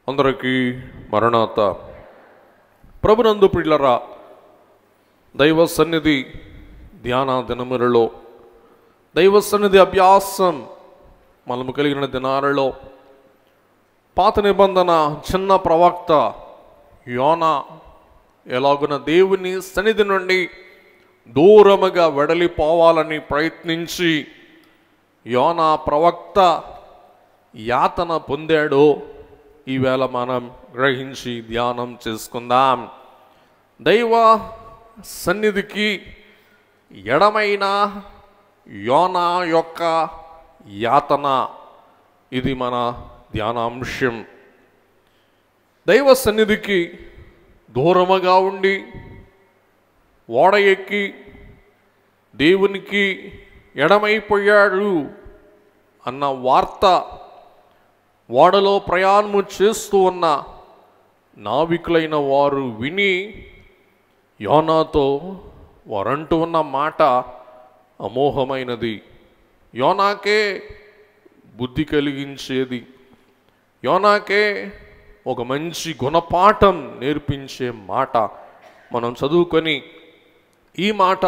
అందరికీ మరణాత. ప్రభునందు ప్రియులరా, దైవ సన్నిధి ధ్యాన దినములలో, దైవ సన్నిధి అభ్యాసం మనము కలిగిన దినాలలో పాత నిబంధన చిన్న ప్రవక్త యోనా ఎలాగున దేవుని సన్నిధి నుండి దూరముగా వెడలిపోవాలని ప్రయత్నించి యోనా ప్రవక్త యాతన పొందాడో ఈవేళ మనం గ్రహించి ధ్యానం చేసుకుందాం. దైవ సన్నిధికి ఎడమైన యోనా యొక్క యాతన, ఇది మన ధ్యానాంశం. దైవ సన్నిధికి దూరముగా ఉండి ఓడ ఎక్కి దేవునికి ఎడమైపోయాడు అన్న వార్త ఓడలో ప్రయాణము చేస్తూ ఉన్న నావికులైన వారు విని యోనాతో వారంటూ ఉన్న మాట అమోఘమైనది, యోనాకే బుద్ధి కలిగించేది, యోనాకే ఒక మంచి గుణపాఠం నేర్పించే మాట. మనం చదువుకొని ఈ మాట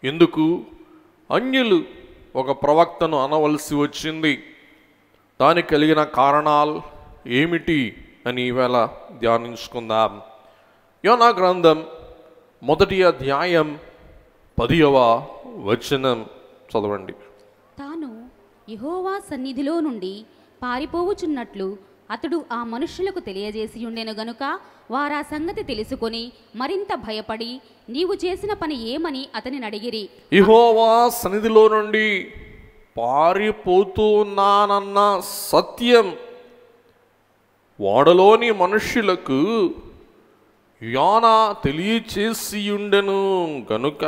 ఎందుకు అన్యులు ఒక ప్రవక్తను అనవలసి వచ్చింది, దానికి కలిగిన కారణాలు ఏమిటి అని ఈవేళ ధ్యానించుకుందాం. యోనా గ్రంథం 1వ అధ్యాయం 10వ వచనం చదవండి. తాను యెహోవా సన్నిధిలో నుండి పారిపోవుచున్నట్లు అతడు ఆ మనుష్యులకు తెలియజేసి ఉండెను గనుక వారా సంగతి తెలుసుకొని మరింత భయపడి నీవు చేసిన పని ఏమని అతని అడిగిరి. యెహోవా సన్నిధిలో నుండి పారిపోతూ ఉన్నానన్న సత్యం ఓడలోని మనుష్యులకు యోనా తెలియచేసి ఉండెను గనుక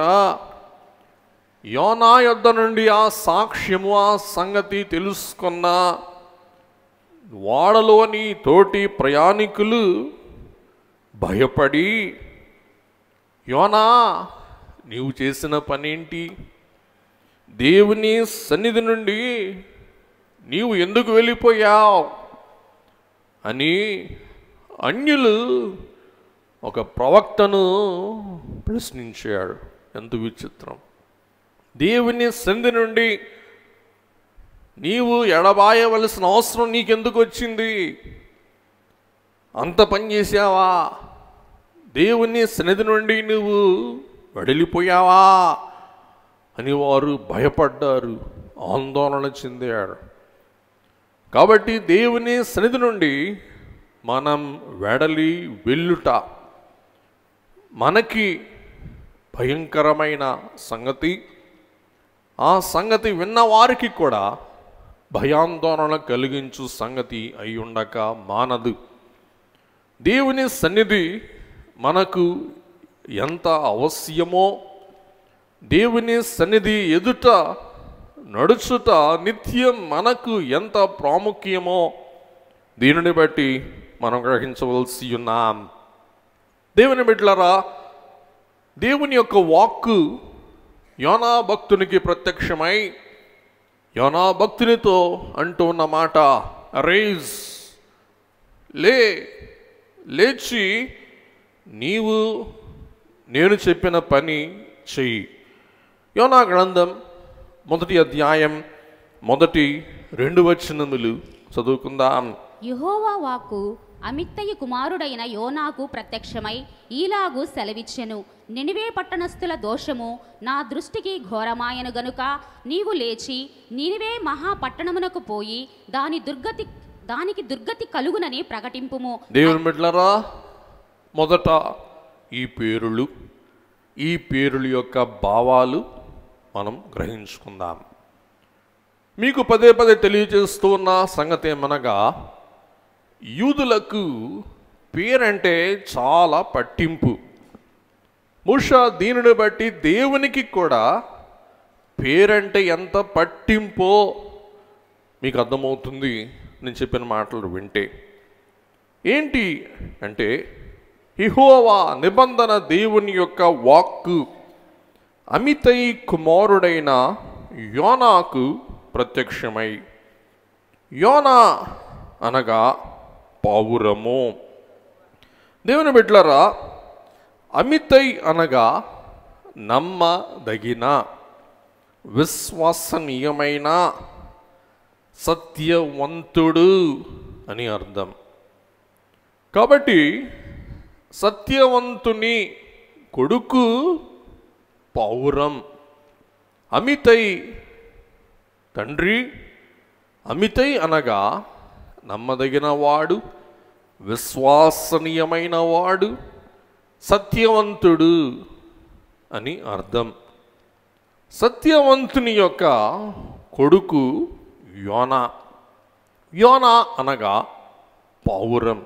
యోనా యొద్ద నుండి ఆ సాక్ష్యము, ఆ సంగతి తెలుసుకున్న ఓడలోని తోటి ప్రయాణికులు భయపడి, యోనా నీవు చేసిన పనేంటి, దేవుని సన్నిధి నుండి నీవు ఎందుకు వెళ్ళిపోయావు అని అన్యులు ఒక ప్రవక్తను ప్రశ్నించాడు. ఎంత విచిత్రం! దేవుని సన్నిధి నుండి నీవు ఎడబాయవలసిన అవసరం నీకెందుకు వచ్చింది? అంత పని చేసావా? దేవుని సన్నిధి నుండి నువ్వు వెడలిపోయావా అని వారు భయపడ్డారు, ఆందోళన చెందారు. కాబట్టి దేవుని సన్నిధి నుండి మనం వెడలి వెళ్ళుట మనకి భయంకరమైన సంగతి. ఆ సంగతి విన్న వారికి కూడా భయాందోళన కలిగించు సంగతి అయి ఉండక మానదు. దేవుని సన్నిధి మనకు ఎంత అవశ్యమో, దేవుని సన్నిధి ఎదుట నడుచుట నిత్యం మనకు ఎంత ప్రాముఖ్యమో దీనిని బట్టి మనం గ్రహించవలసి ఉన్నాం. దేవుని బిడ్డలారా, దేవుని యొక్క వాక్కు యోనా భక్తునికి ప్రత్యక్షమై యోనా భక్తునితో అంటూ ఉన్న మాట, రైజ్, లేచి నీవు నేను చెప్పిన పని చెయ్యి. యోనా గ్రంథం 1వ అధ్యాయం 1-2 వచనములు చదువుకుందాం. యెహోవా వాక్కు అమిత్తయి కుమారుడైన యోనాకు ప్రత్యక్షమై ఈలాగు సెలవిచ్చెను. నినివే పట్టణస్థుల దోషము నా దృష్టికి ఘోరమాయను గనుక నీవు లేచి నినివే మహాపట్టణమునకు పోయి దానికి దుర్గతి కలుగునని ప్రకటింపుము. దేవుని బిడ్డలారా, మొదట ఈ పేరుల యొక్క భావాలు మనం గ్రహించుకుందాం. మీకు పదే తెలియజేస్తూ ఉన్న సంగతి ఏమనగా, యూదులకు పేరంటే చాలా పట్టింపు. బహుశా దీనిని బట్టి దేవునికి కూడా పేరంటే ఎంత పట్టింపో మీకు అర్థమవుతుంది నేను చెప్పిన మాటలు వింటే. ఏంటి అంటే, యెహోవా నిబంధన దేవుని యొక్క వాక్కు అమితయి కుమారుడైన యోనాకు ప్రత్యక్షమై, యోనా అనగా పావురము. దేవుని బిడ్డలారా, అమితై అనగా నమ్మదగిన, విశ్వసనీయమైన, సత్యవంతుడు అని అర్థం. కాబట్టి సత్యవంతుని కొడుకు పావురం. అమితై తండ్రి, అమితై అనగా నమ్మదగిన వాడు, విశ్వసనీయమైన వాడు, సత్యవంతుడు అని అర్థం. సత్యవంతుని యొక్క కొడుకు యోనా. యోనా అనగా పావురం.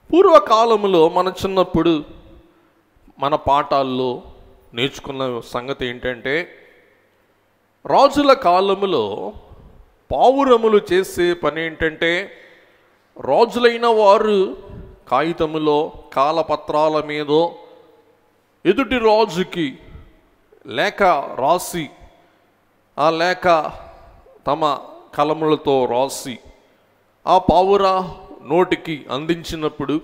పూర్వకాలంలో మన చిన్నప్పుడు మన పాఠాల్లో నేర్చుకున్న సంగతి ఏంటంటే, రాజుల కాలములో పావురములు చేసే పని ఏంటంటే, రాజులైన వారు కాగితములో కాలపత్రాల మీదో ఎదుటి రాజుకి లేఖ రాసి, ఆ లేఖ తమ కలములతో రాసి ఆ పావుర నోటికి అందించినప్పుడు,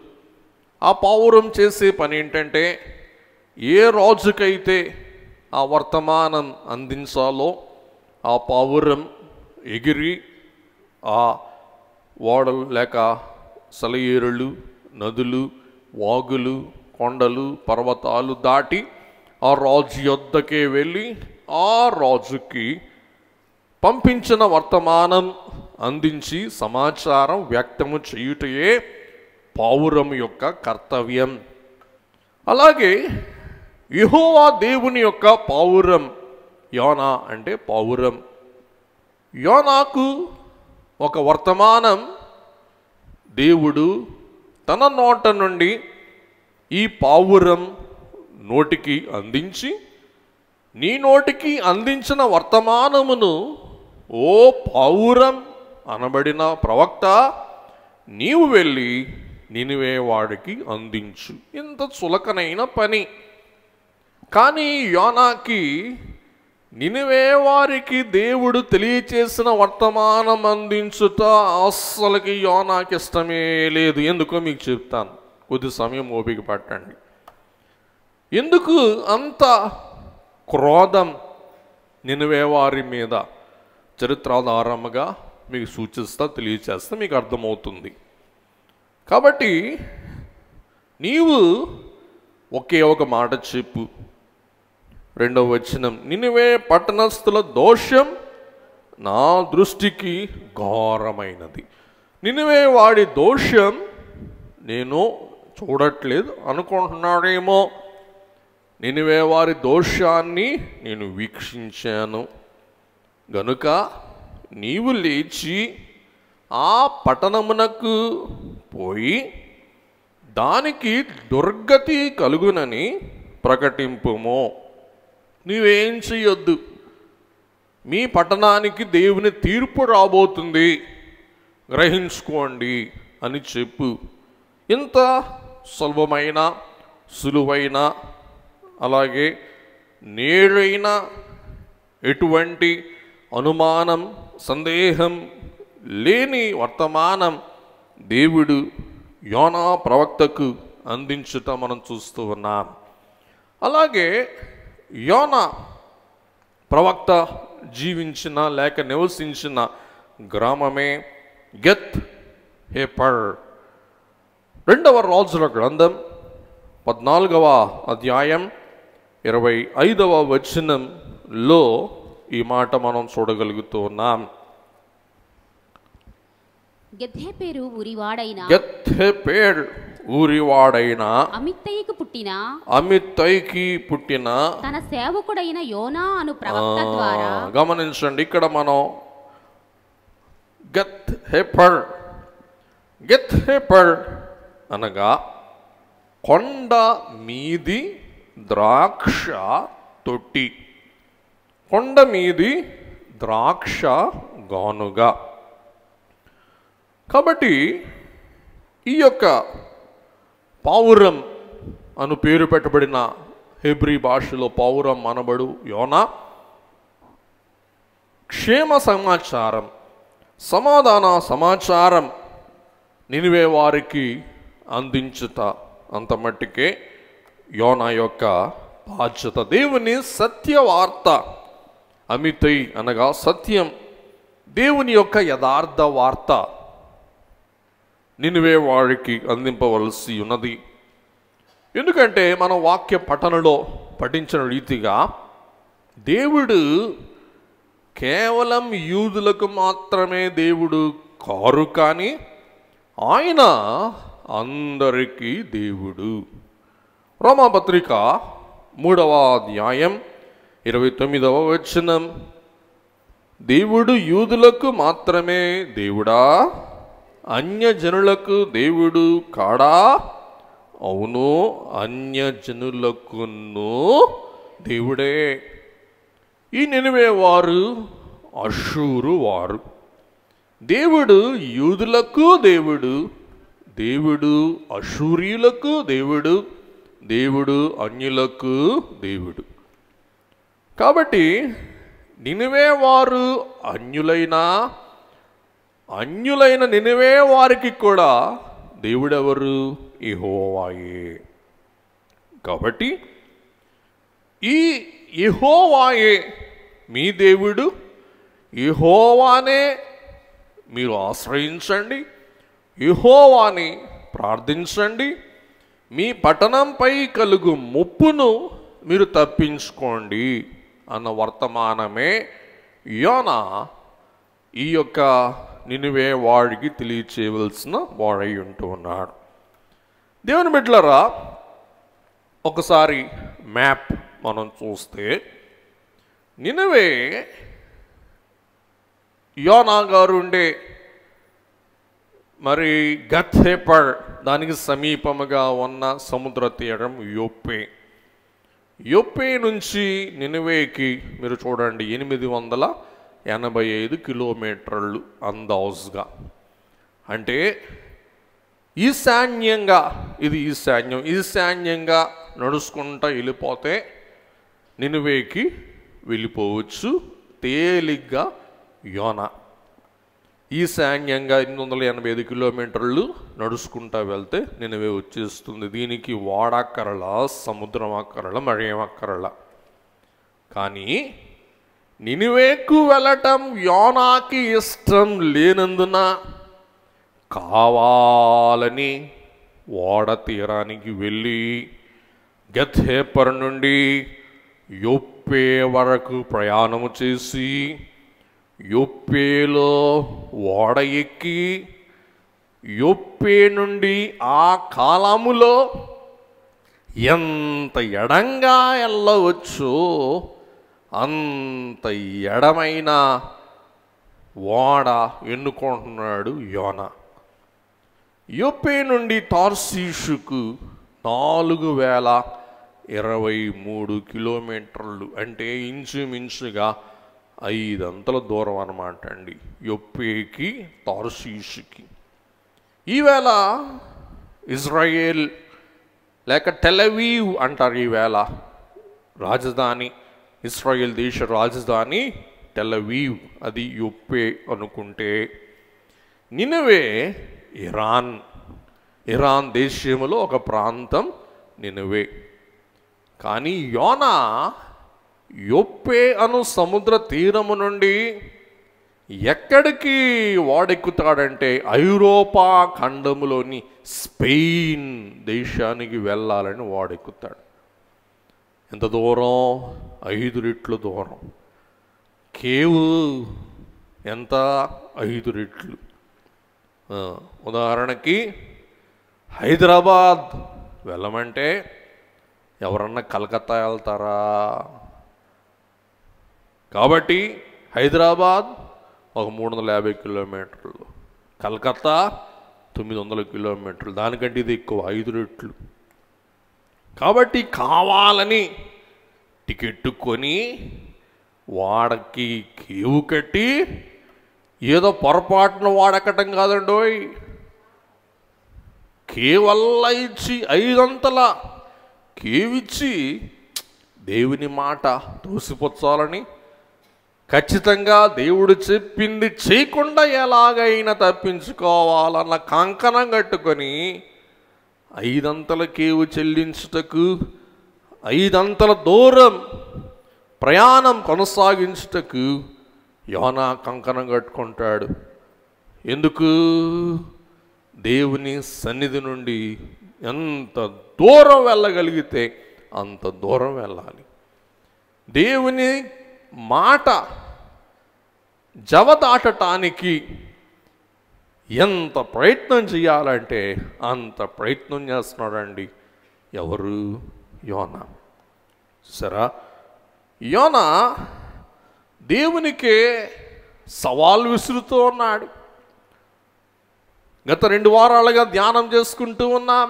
ఆ పావురం చేసే పని ఏంటంటే, ఏ రాజుకైతే ఆ వర్తమానం అందించాలో ఆ పావురం ఎగిరి ఆ ఓడలు లేక సెలయేరులు, నదులు, వాగులు, కొండలు, పర్వతాలు దాటి ఆ రాజు యొద్దకే వెళ్ళి ఆ రాజుకి పంపించిన వర్తమానం అందించి సమాచారం వ్యక్తము చేయుటయే పావురం యొక్క కర్తవ్యం. అలాగే యెహోవా దేవుని యొక్క పావురం యోనా అంటే పావురం. యోనాకు ఒక వర్తమానం దేవుడు తన నోట నుండి ఈ పావురం నోటికి అందించి, నీ నోటికి అందించిన వర్తమానమును ఓ పావురం అనబడిన ప్రవక్త, నీవు వెళ్ళి నినివే వాడికి అందించు. ఇంత చులకనైన పని. కానీ యోనాకి నినివే వారికి దేవుడు తెలియచేసిన వర్తమానం అందించుట అస్సలకి యోనాకి ఇష్టమే లేదు. ఎందుకో మీకు చెప్తాను, కొద్ది సమయం ఓపిక పట్టండి. ఎందుకు అంత క్రోధం నినివే వారి మీద చరిత్రాధారముగా మీకు సూచిస్తా, తెలియచేస్తా, మీకు అర్థమవుతుంది. కాబట్టి నీవు ఒకే ఒక మాట చెప్పు. 2వ వచనం, నినివే పట్టణస్థుల దోషం నా దృష్టికి ఘోరమైనది. నినివే వాడి దోషం నేను చూడట్లేదు అనుకుంటున్నాడేమో, నినివే వారి దోషాన్ని నేను వీక్షించాను గనుక నీవు లేచి ఆ పట్టణమునకు పోయి దానికి దుర్గతి కలుగునని ప్రకటింపుము. నీవేం చెయ్యొద్దు, మీ పట్టణానికి దేవుని తీర్పు రాబోతుంది, గ్రహించుకోండి అని చెప్పు. ఇంత సులభమైన, సులువైన, అలాగే నేరైన, ఎటువంటి అనుమానం, సందేహం లేని వర్తమానం దేవుడు యోనా ప్రవక్తకు అందించుట మనం చూస్తూ ఉన్నాం. అలాగే యోనా ప్రవక్త జీవించిన లేక నివసించిన గ్రామమే గెత్ హెపర్. 2వ రాజుల గ్రంథం 14వ అధ్యాయం 25వ వచనంలో ఈ మాట మనం చూడగలుగుతూ ఉన్నాం. గెత్హెపెరు ఊరివాడైన అమిత్తయికి పుట్టిన తన సేవకుడైన యోనా అను ప్రవక్త ద్వారా. గమనించండి, ఇక్కడ మనం గెత్ హెపర్ అనగా కొండ మీది ద్రాక్ష తొట్టి, కొండ మీది ద్రాక్ష గానుగా. కాబట్టి ఈ యొక్క పావురం అను పేరు పెట్టబడిన హెబ్రీ భాషలో పావురం అనబడు యోనా క్షేమ సమాచారం, సమాధాన సమాచారం నినివే వారికి అందించుట అంత మట్టికే యోనా యొక్క బాధ్యత. దేవుని సత్యవార్త, అమితై అనగా సత్యం, దేవుని యొక్క యథార్థ వార్త నినివే వారికి అందింపవలసి ఉన్నది. ఎందుకంటే మన వాక్య పఠనలో పఠించిన రీతిగా దేవుడు కేవలం యూదులకు మాత్రమే దేవుడు కారు, కానీ ఆయన అందరికీ దేవుడు. రోమాపత్రిక 3వ అధ్యాయం 29వ వచనం, దేవుడు యూదులకు మాత్రమే దేవుడా, అన్యజనులకు దేవుడు కాడా? అవును, అన్యజనులకును దేవుడే. ఈ నినివే వారు అషూరు వారు. దేవుడు యూదులకు దేవుడు, దేవుడు అషూరీయులకు దేవుడు, దేవుడు అన్యులకు దేవుడు. కాబట్టి నినివే వారు అన్యులైన నినివే వారికి కూడా దేవుడెవరు? యెహోవాయే. కాబట్టి ఈ యెహోవాయే మీ దేవుడు, యెహోవానే మీరు ఆశ్రయించండి, యెహోవాని ప్రార్థించండి, మీ పట్టణంపై కలుగు ముప్పును మీరు తప్పించుకోండి అన్న వర్తమానమే యోనా ఈ యొక్క నినివే వాడికి తెలియచేయవలసిన వాడై ఉంటూ ఉన్నాడు. దేవుని బిడ్డలారా, ఒకసారి మ్యాప్ మనం చూస్తే నినివే యోనా గారు ఉండే మరి గత్హేపర్ దానికి సమీపముగా ఉన్న సముద్ర తీరం యొప్పే నుంచి నినివేకి మీరు చూడండి 885 కిలోమీటర్లు అందాజుగా. అంటే ఈశాన్యంగా నడుచుకుంటా వెళ్ళిపోతే నినివేకి వెళ్ళిపోవచ్చు తేలిగ్గా యోనా. ఈశాన్యంగా 885 కిలోమీటర్లు నడుచుకుంటా వెళ్తే నినివే వచ్చేస్తుంది. దీనికి వాడక్కరల, సముద్రం అక్కరల, మరేం అక్కరల. కానీ నినివేకు వెళ్ళటం యోనాకి ఇష్టం లేనందున కావాలని ఓడ తీరానికి వెళ్ళి గత్హేపర్ నుండి యొప్పే వరకు ప్రయాణము చేసి యొప్పేలో ఓడ ఎక్కి యొప్పే నుండి ఆ కాలములో ఎంత ఎడంగా వెళ్ళవచ్చో అంత ఎడమైన ఓడ ఎన్నుకుంటున్నాడు యోనా. యొప్పే నుండి తార్షీషుకు 4023 కిలోమీటర్లు, అంటే ఇంచుమించుగా 5 దూరం అన్నమాట అండి యొప్పేకి తార్షీషుకి. ఈవేళ ఇజ్రాయేల్ లేక టెలవీవ్ అంటారు. ఈవేళ రాజధాని, ఇస్రాయేల్ దేశ రాజధాని టెలవీవ్, అది యొప్పే అనుకుంటే నినివే ఇరాన్ దేశంలో ఒక ప్రాంతం నినివే. కానీ యోనా యొప్పే అను సముద్ర తీరము నుండి ఎక్కడికి వాడెక్కుతాడంటే ఐరోపా ఖండములోని స్పెయిన్ దేశానికి వెళ్ళాలని వాడెక్కుతాడు. ఎంత దూరం? 5 రెట్లు దూరం. కేవు ఎంత? 5 రెట్లు. ఉదాహరణకి హైదరాబాద్ వెళ్ళమంటే ఎవరన్నా కలకత్తా వెళ్తారా? కాబట్టి హైదరాబాద్ ఒక 350 కిలోమీటర్లు, కలకత్తా 900 కిలోమీటర్లు, దానికంటే ఇది ఎక్కువ, 5 రెట్లు. కాబట్టి కావాలని టికెట్ కొని వాడకి కేవు కట్టి, ఏదో పొరపాటున వాడెక్కటం కాదండోయ్, కేవల్లా ఇచ్చి 5 కేవిచ్చి దేవుని మాట తోసిపుచ్చాలని ఖచ్చితంగా దేవుడు చెప్పింది చేయకుండా ఎలాగైనా తప్పించుకోవాలన్న కంకణం కట్టుకొని 5 కేవు చెల్లించుటకు 5 దూరం ప్రయాణం కొనసాగించుటకు యోనా కంకణం కట్టుకుంటాడు. ఎందుకు? దేవుని సన్నిధి నుండి ఎంత దూరం వెళ్ళగలిగితే అంత దూరం వెళ్ళాలి. దేవుని మాట జవదాటటానికి ఎంత ప్రయత్నం చేయాలంటే అంత ప్రయత్నం చేస్తున్నాడండి. ఎవరు? యోనా. సరే, యోనా దేవునికే సవాల్ విసురుతూ ఉన్నాడు. గత 2 వారాలుగా ధ్యానం చేసుకుంటూ ఉన్నాం.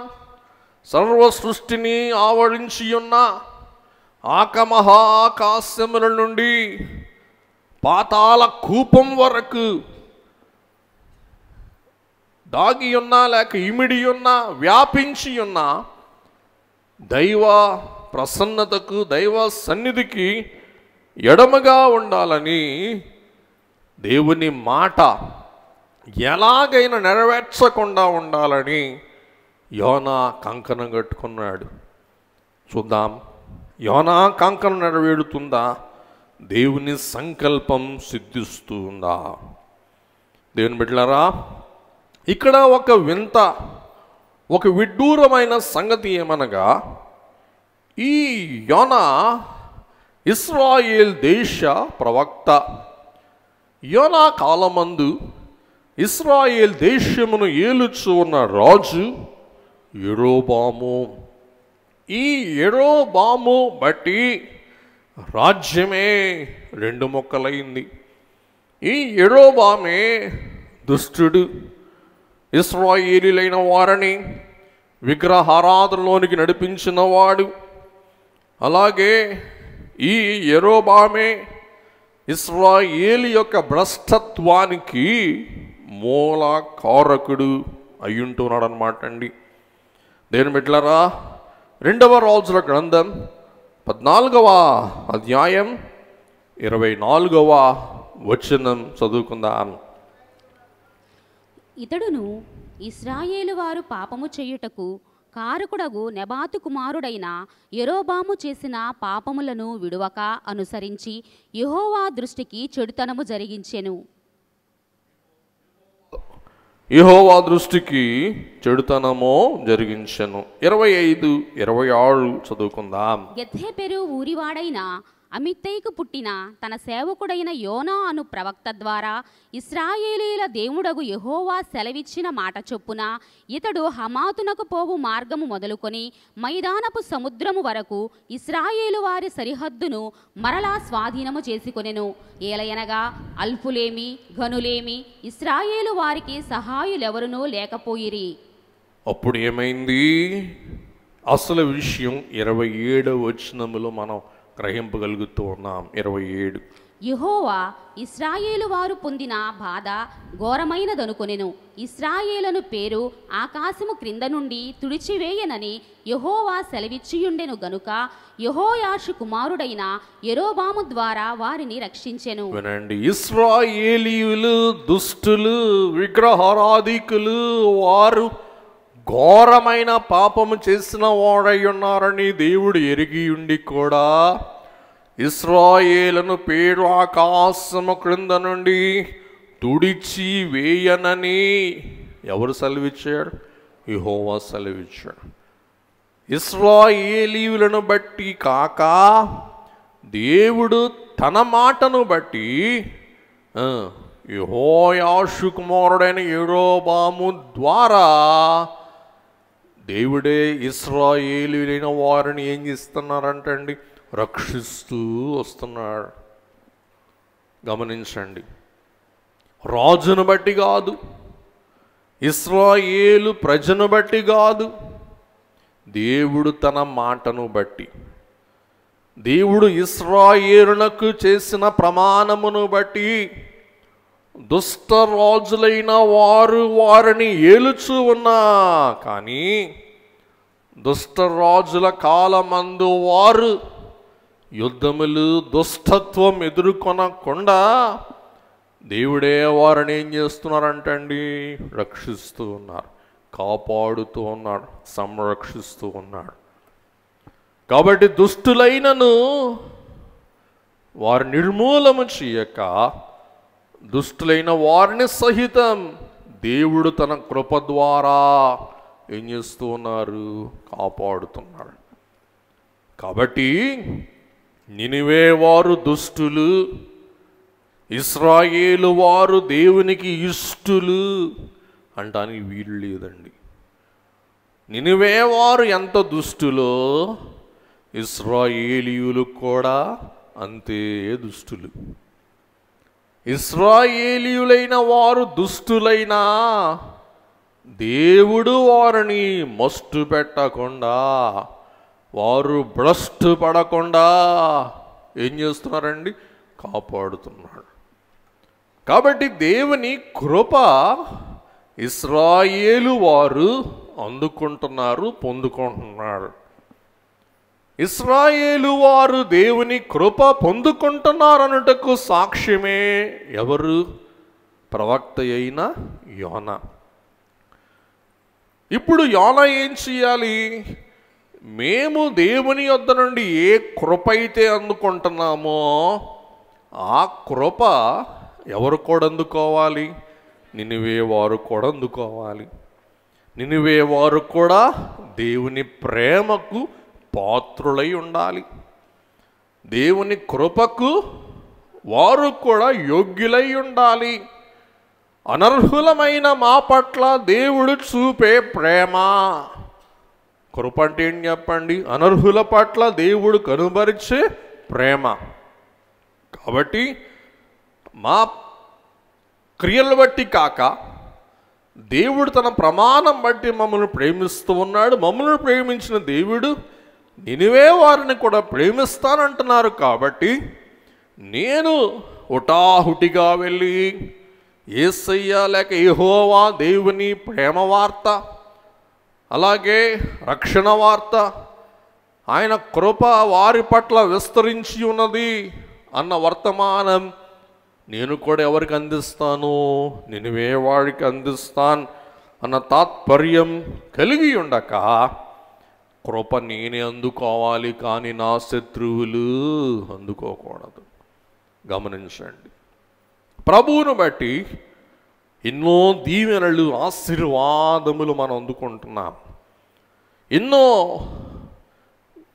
సర్వ సృష్టిని ఆవరించి ఉన్న ఆకాశముల నుండి పాతాళ కూపం వరకు దాగి ఉన్నా లేక ఇమిడి ఉన్నా వ్యాపించి ఉన్న దైవ ప్రసన్నతకు దైవ సన్నిధికి ఎడమగా ఉండాలని దేవుని మాట ఎలాగైనా నెరవేర్చకుండా ఉండాలని యోనా కంకణం కట్టుకున్నాడు. చూద్దాం, యోనా కంకణం నెరవేరుతుందా? దేవుని సంకల్పం సిద్ధిస్తూ ఉందా? దేవుని బిడ్డలారా, ఇక్కడ ఒక వింత, ఒక విడ్డూరమైన సంగతి ఏమనగా, ఈ యోనా ఇశ్రాయేల్ దేశ ప్రవక్త. యోనా కాలమందు ఇశ్రాయేల్ దేశమును ఏలుచు ఉన్న రాజు యెరోబాము. ఈ యెరోబాము బట్టి రాజ్యమే 2 ముక్కలైంది. ఈ యెరోబామే దుష్టుడు. ఇశ్రాయేలీలైన వారిని విగ్రహారాధనలోనికి నడిపించిన వాడు. అలాగే ఈ యెరోబామే ఇశ్రాయేలు యొక్క భ్రష్టత్వానికి మూల కారకుడు అయ్యుంటున్నాడు అన్నమాట అండి. దేవుని బిడ్డలారా, 2వ రాజుల గ్రంథం 14వ అధ్యాయం 24వ వచనం చదువుకుందాం. ఇతడును ఇశ్రాయేలు వారు పాపము చేయుటకు కారకుడగు నెబాతు కుమారుడైన యెరోబాము చేసిన పాపములను విడువక అనుసరించి యెహోవా దృష్టికి చెడుతనము జరిగించెను. యెహోవా దృష్టికి చెడుతనము జరిగించెను. 25, 26 చదువుకుందాం. గెత్హెపెరు ఊరివాడైన అమిత్తైకు పుట్టిన తన సేవకుడైన యోనా అను ప్రవక్త ద్వారా ఇశ్రాయేలీల దేవుడగు యెహోవా సెలవిచ్చిన మాట చొప్పున ఇతడు హమాతునకు పోవు మార్గము మొదలుకొని మైదానపు సముద్రము వరకు ఇశ్రాయేలు వారి సరిహద్దును మరలా స్వాధీనము చేసుకొనెను. ఏలయనగా అల్పులేమి ఘనులేమి ఇశ్రాయేలు వారికి సహాయులెవరునూ లేకపోయిరి. అప్పుడు ఏమైంది? అసలు విషయం 27వ వచనములో మనం గ్రహింపగలుగుతూ ఉన్నాం. 27. యెహోవా ఇశ్రాయేలు వారు పొందిన బాధ ఘోరమైనదనుకొనెను. ఇశ్రాయేలను పేరు ఆకాశము క్రింద నుండి తుడిచివేయనని యెహోవా సెలవిచ్చియుండెను గనుక యెహోయాషు కుమారుడైన యెరోబాము ద్వారా వారిని రక్షించెను. వినండి, ఇశ్రాయేలీయులు దుష్టులు, విగ్రహారాధికులు, వారు ఘోరమైన పాపము చేసిన వాడై ఉన్నారని దేవుడు ఎరిగి ఉండి కూడా ఇశ్రాయేలును పేరు ఆకాశము క్రింద నుండి తుడిచి వేయనని ఎవరు సెలవిచ్చాడు? యెహోవా సెలవిచ్చాడు. ఇశ్రాయేలీయులను బట్టి కాక దేవుడు తన మాటను బట్టి యెహోయాషు కుమారుడైన యెరోబాము ద్వారా దేవుడే ఇశ్రాయేలీయులైన వారిని ఏం చేస్తున్నారంటండి? రక్షిస్తూ వస్తున్నాడు. గమనించండి, రాజును బట్టి కాదు, ఇశ్రాయేలు ప్రజను బట్టి కాదు, దేవుడు తన మాటను బట్టి, దేవుడు ఇశ్రాయేలునకు చేసిన ప్రమాణమును బట్టి దుష్ట రాజులైన వారు వారిని ఏలుచూ ఉన్నా కానీ దుష్ట రాజుల కాలమందు వారు యుద్ధములు దుష్టత్వం ఎదుర్కొనకుండా దేవుడే వారిని ఏం చేస్తున్నారంటండి? రక్షిస్తూ ఉన్నారు, కాపాడుతూ ఉన్నాడు, సంరక్షిస్తూ ఉన్నాడు. కాబట్టి దుష్టులైనను వారు నిర్మూలము చేయక దుష్టులైన వారిని సహితం దేవుడు తన కృప ద్వారా ఏం చేస్తూ ఉన్నారు? కాపాడుతున్నాడు. కాబట్టి నినివే వారు దుష్టులు, ఇశ్రాయేలు వారు దేవునికి ఇష్టులు అంటానికి వీలు లేదండి. నినివే వారు ఎంత దుష్టులో ఇశ్రాయేలీయులు కూడా అంతే దుష్టులు. ఇశ్రాయేలీయులైన వారు దుష్టులైనా దేవుడు వారిని మస్టు పెట్టకుండా, వారు భ్రష్టు పడకుండా ఏం చేస్తున్నారండి? కాపాడుతున్నాడు. కాబట్టి దేవుని కృప ఇశ్రాయేలు వారు అందుకుంటున్నారు, పొందుకుంటున్నారు. ఇశ్రాయేలు వారు దేవుని కృప పొందుకుంటున్నారనుటకు సాక్ష్యమే ఎవరు? ప్రవక్త అయిన యోనా. ఇప్పుడు యోనా ఏం చేయాలి? మేము దేవుని యొద్ద నుండి ఏ కృప అయితే అందుకుంటున్నామో ఆ కృప ఎవరు కూడా అందుకోవాలి? నినివే వారు కూడా అందుకోవాలి. నినివే వారు కూడా దేవుని ప్రేమకు పాత్రులై ఉండాలి. దేవుని కృపకు వారు కూడా యోగ్యులై ఉండాలి. అనర్హులమైన మా పట్ల దేవుడు చూపే ప్రేమ, కృప అంటే ఏం చెప్పండి? అనర్హుల పట్ల దేవుడు కనుబరిచే ప్రేమ. కాబట్టి మా క్రియలు బట్టి కాక దేవుడు తన ప్రమాణం బట్టి మమ్మల్ని ప్రేమిస్తూ ఉన్నాడు. మమ్మల్ని ప్రేమించిన దేవుడు నినివే వారిని కూడా ప్రేమిస్తానంటున్నారు. కాబట్టి నేను హుటాహుటిగా వెళ్ళి యేసయ్య లేక యెహోవా దేవుని ప్రేమ వార్త, అలాగే రక్షణ వార్త, ఆయన కృప వారి పట్ల విస్తరించి ఉన్నది అన్న వర్తమానం నేను కూడా ఎవరికి అందిస్తాను? నినివే వాడికి అందిస్తాను అన్న తాత్పర్యం కలిగి ఉండక కృప నేనే అందుకోవాలి, కానీ నా శత్రువులు అందుకోకూడదు. గమనించండి, ప్రభువును బట్టి ఎన్నో దీవెనలు, ఆశీర్వాదములు మనం అందుకుంటున్నాం. ఎన్నో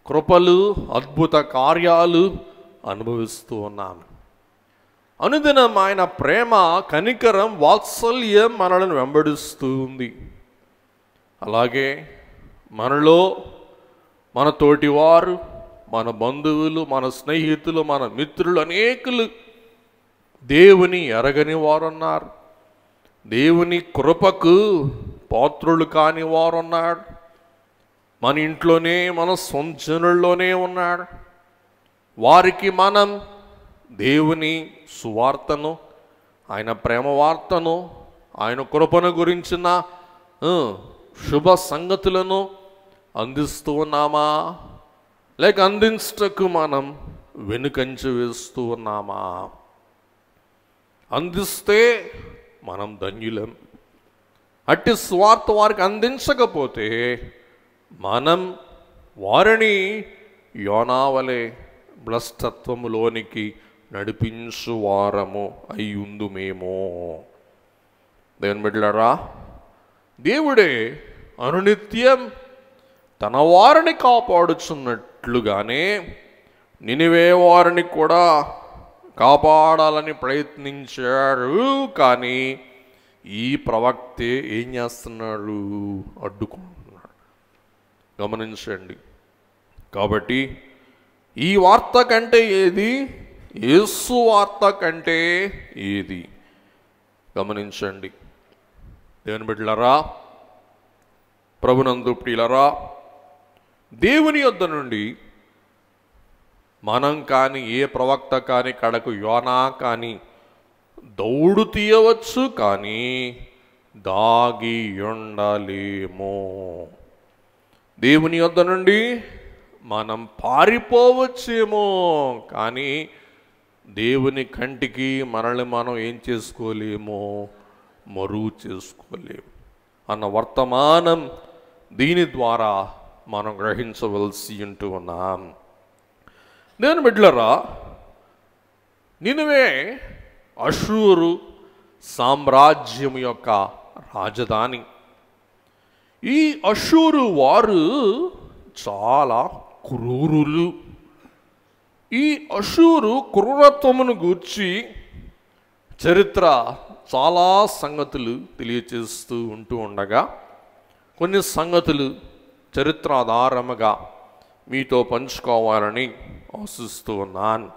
కృపలు, అద్భుత కార్యాలు అనుభవిస్తూ ఉన్నాం. అనుదినం ఆయన ప్రేమ, కనికరం, వాత్సల్యం మనలను వెంబడిస్తూ ఉంది. అలాగే మనలో మన తోటివారు, మన బంధువులు, మన స్నేహితులు, మన మిత్రులు అనేకులు దేవుని ఎరగని వారున్నారు. దేవుని కృపకు పాత్రులు కాని వారున్నాడు. మన ఇంట్లోనే, మన సొంత జనుల్లోనే ఉన్నాడు. వారికి మనం దేవుని సువార్తను, ఆయన ప్రేమ వార్తను, ఆయన కృపను గురించిన శుభ సంగతులను అందిస్తూ ఉన్నామా, లేక అందించటకు మనం వెనుకంజ వేస్తూ ఉన్నామా? అందిస్తే మనం ధన్యులం. అట్టి స్వార్థ వారికి అందించకపోతే మనం వారిని యోనావలే భ్రష్టత్వములోనికి నడిపించువారము అయ్యుందుమేమో. దేవుని బిడ్డలారా, దేవుడే అనునిత్యం తన వారిని కాపాడుచున్నట్లుగానే నినివే వారిని కూడా కాపాడాలని ప్రయత్నించాడు. కానీ ఈ ప్రవక్తే ఏం చేస్తున్నాడు? అడ్డుకుంటున్నాడు. గమనించండి. కాబట్టి ఈ వార్త కంటే ఏది? యేసు వార్త కంటే ఏది? గమనించండి. దేవుని బిడ్డలారా, ప్రభునందు ప్రియులారా, దేవుని యొద్ద నుండి మనం కానీ, ఏ ప్రవక్త కానీ, కడకు యోనా కానీ దౌడు తీయవచ్చు, కానీ దాగి ఉండలేమో. దేవుని యొద్ద నుండి మనం పారిపోవచ్చేమో, కానీ దేవుని కంటికి మనల్ని మనం ఏం చేసుకోలేమో, మరువు చేసుకోలేము అన్న వర్తమానం దీని ద్వారా మనం గ్రహించవలసి ఉంటూ ఉన్నాం. నేను బిడ్డలారా, నినివే అషూరు సామ్రాజ్యం యొక్క రాజధాని. ఈ అషూరు వారు చాలా క్రూరులు. ఈ అషూరు క్రూరత్వమును గూర్చి చరిత్ర చాలా సంగతులు తెలియచేస్తూ ఉంటూ ఉండగా కొన్ని సంగతులు చరిత్ర ఆధారముగా మీతో పంచుకోవాలని ఆశిస్తూ ఉన్నాను.